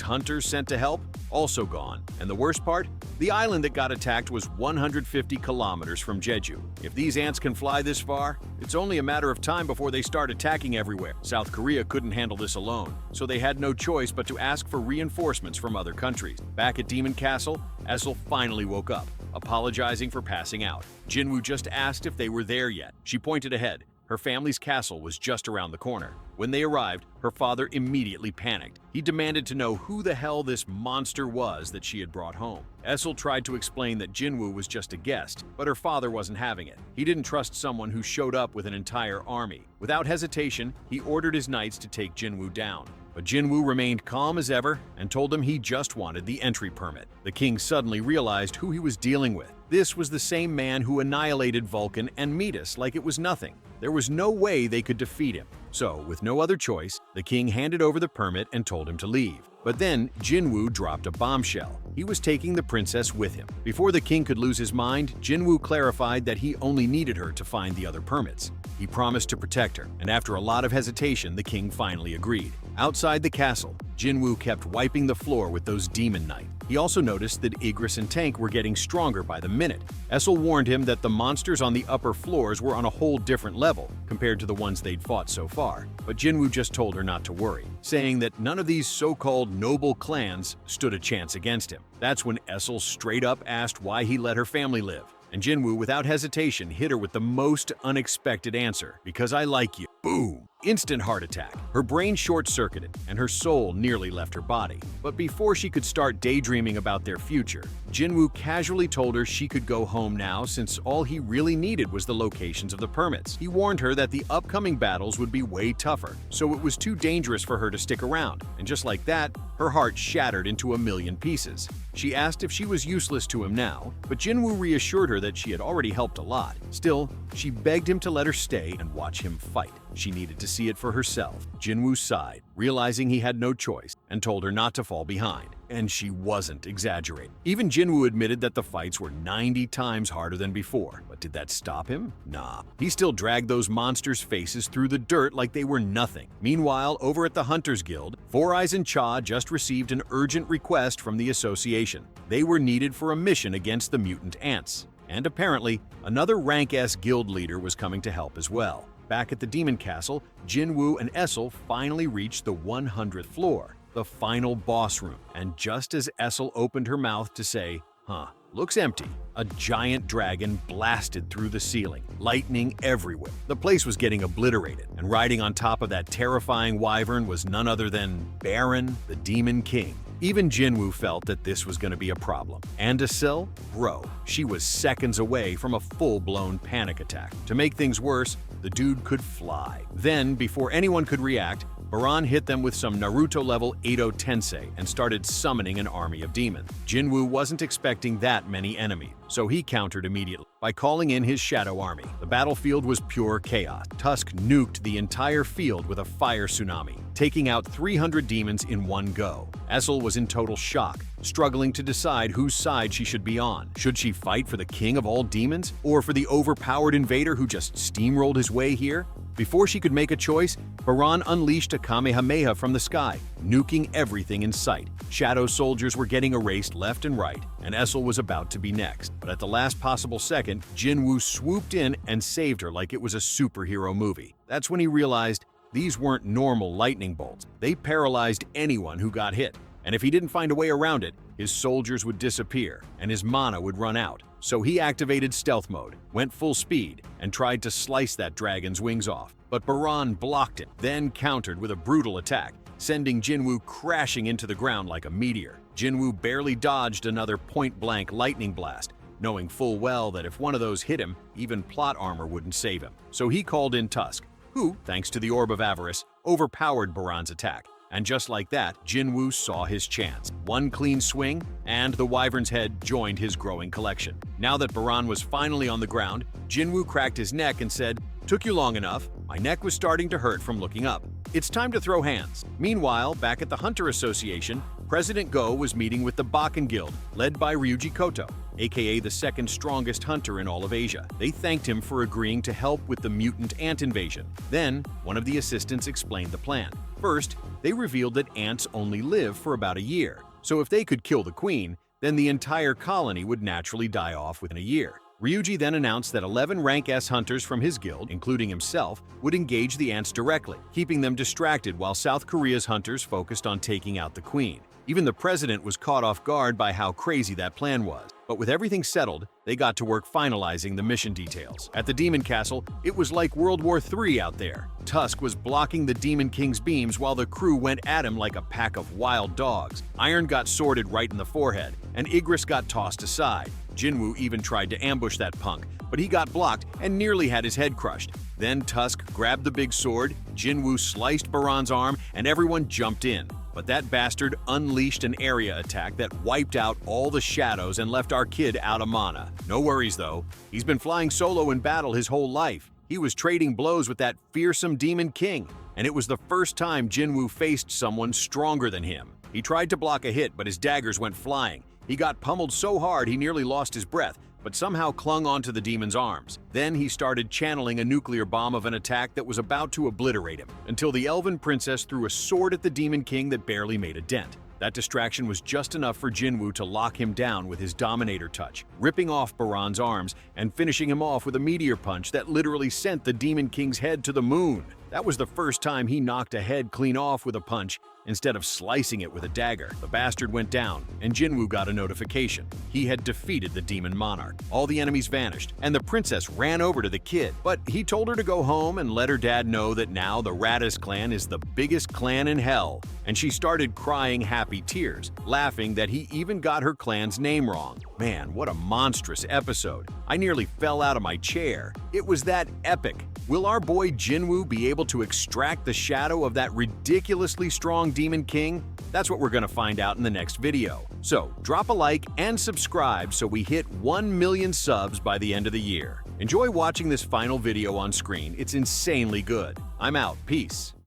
hunters sent to help, also gone. And the worst part? The island that got attacked was 150 kilometers from Jeju. If these ants can fly this far, it's only a matter of time before they start attacking everywhere. South Korea couldn't handle this alone, so they had no choice but to ask for reinforcements from other countries. Back at Demon Castle, Essel finally woke up, apologizing for passing out. Jinwoo just asked if they were there yet. She pointed ahead. Her family's castle was just around the corner. When they arrived, her father immediately panicked. He demanded to know who the hell this monster was that she had brought home. Essel tried to explain that Jinwoo was just a guest, but her father wasn't having it. He didn't trust someone who showed up with an entire army. Without hesitation, he ordered his knights to take Jinwoo down. But Jinwoo remained calm as ever and told him he just wanted the entry permit. The king suddenly realized who he was dealing with. This was the same man who annihilated Vulcan and Metis like it was nothing. There was no way they could defeat him. So, with no other choice, the king handed over the permit and told him to leave. But then, Jinwoo dropped a bombshell. He was taking the princess with him. Before the king could lose his mind, Jinwoo clarified that he only needed her to find the other permits. He promised to protect her, and after a lot of hesitation, the king finally agreed. Outside the castle, Jinwoo kept wiping the floor with those demon knights. He also noticed that Igris and Tank were getting stronger by the minute. Essel warned him that the monsters on the upper floors were on a whole different level compared to the ones they'd fought so far. But Jinwoo just told her not to worry, saying that none of these so-called noble clans stood a chance against him. That's when Essel straight up asked why he let her family live. And Jinwoo, without hesitation, hit her with the most unexpected answer, "Because I like you." Boom! Instant heart attack. Her brain short-circuited, and her soul nearly left her body. But before she could start daydreaming about their future, Jinwoo casually told her she could go home now since all he really needed was the locations of the permits. He warned her that the upcoming battles would be way tougher, so it was too dangerous for her to stick around. And just like that, her heart shattered into a million pieces. She asked if she was useless to him now, but Jinwoo reassured her that she had already helped a lot. Still, she begged him to let her stay and watch him fight. She needed to see it for herself. Jinwoo sighed, realizing he had no choice, and told her not to fall behind. And she wasn't exaggerating. Even Jinwoo admitted that the fights were 90 times harder than before. But did that stop him? Nah. He still dragged those monsters' faces through the dirt like they were nothing. Meanwhile, over at the Hunters Guild, Four Eyes and Cha just received an urgent request from the association. They were needed for a mission against the mutant ants. And apparently, another rank S guild leader was coming to help as well. Back at the Demon Castle, Jinwoo and Essel finally reached the 100th floor, the final boss room. And just as Essel opened her mouth to say, looks empty, a giant dragon blasted through the ceiling, lightning everywhere. The place was getting obliterated, and riding on top of that terrifying wyvern was none other than Baran, the Demon King. Even Jinwoo felt that this was going to be a problem. And Essel, bro, she was seconds away from a full-blown panic attack. To make things worse, the dude could fly. Then, before anyone could react, Baran hit them with some Naruto-level Edo Tensei and started summoning an army of demons. Jinwoo wasn't expecting that many enemies, so he countered immediately by calling in his shadow army. The battlefield was pure chaos. Tusk nuked the entire field with a fire tsunami, taking out 300 demons in one go. Essel was in total shock, struggling to decide whose side she should be on. Should she fight for the king of all demons, or for the overpowered invader who just steamrolled his way here? Before she could make a choice, Baran unleashed a Kamehameha from the sky, nuking everything in sight. Shadow soldiers were getting erased left and right, and Essel was about to be next. But at the last possible second, Jinwoo swooped in and saved her like it was a superhero movie. That's when he realized these weren't normal lightning bolts. They paralyzed anyone who got hit. And if he didn't find a way around it, his soldiers would disappear and his mana would run out. So he activated stealth mode, went full speed, and tried to slice that dragon's wings off. But Baran blocked it, then countered with a brutal attack, sending Jinwoo crashing into the ground like a meteor. Jinwoo barely dodged another point-blank lightning blast, knowing full well that if one of those hit him, even plot armor wouldn't save him. So he called in Tusk, who, thanks to the Orb of Avarice, overpowered Baran's attack. And just like that, Jinwoo saw his chance. One clean swing, and the wyvern's head joined his growing collection. Now that Baran was finally on the ground, Jinwoo cracked his neck and said, "Took you long enough. My neck was starting to hurt from looking up. It's time to throw hands." Meanwhile, back at the Hunter Association, President Go was meeting with the Bakken Guild, led by Ryuji Koto, aka the second strongest hunter in all of Asia. They thanked him for agreeing to help with the mutant ant invasion. Then, one of the assistants explained the plan. First, they revealed that ants only live for about a year, so if they could kill the queen, then the entire colony would naturally die off within a year. Ryuji then announced that 11 rank S hunters from his guild, including himself, would engage the ants directly, keeping them distracted while South Korea's hunters focused on taking out the queen. Even the president was caught off guard by how crazy that plan was. But with everything settled, they got to work finalizing the mission details. At the Demon Castle, it was like World War III out there. Tusk was blocking the Demon King's beams while the crew went at him like a pack of wild dogs. Iron got sworded right in the forehead, and Igris got tossed aside. Jinwoo even tried to ambush that punk, but he got blocked and nearly had his head crushed. Then Tusk grabbed the big sword, Jinwoo sliced Baran's arm, and everyone jumped in. But that bastard unleashed an area attack that wiped out all the shadows and left our kid out of mana. No worries though, he's been flying solo in battle his whole life. He was trading blows with that fearsome Demon King, and it was the first time Jinwoo faced someone stronger than him. He tried to block a hit, but his daggers went flying. He got pummeled so hard he nearly lost his breath, but somehow clung onto the demon's arms. Then he started channeling a nuclear bomb of an attack that was about to obliterate him, until the elven princess threw a sword at the Demon King that barely made a dent. That distraction was just enough for Jinwoo to lock him down with his Dominator touch, ripping off Baran's arms and finishing him off with a meteor punch that literally sent the Demon King's head to the moon. That was the first time he knocked a head clean off with a punch instead of slicing it with a dagger. The bastard went down, and Jinwoo got a notification. He had defeated the Demon Monarch. All the enemies vanished, and the princess ran over to the kid. But he told her to go home and let her dad know that now the Radis clan is the biggest clan in hell. And she started crying happy tears, laughing that he even got her clan's name wrong. Man, what a monstrous episode. I nearly fell out of my chair. It was that epic. Will our boy Jinwoo be able to extract the shadow of that ridiculously strong Demon King? That's what we're going to find out in the next video. So drop a like and subscribe so we hit 1 million subs by the end of the year. Enjoy watching this final video on screen. It's insanely good. I'm out. Peace.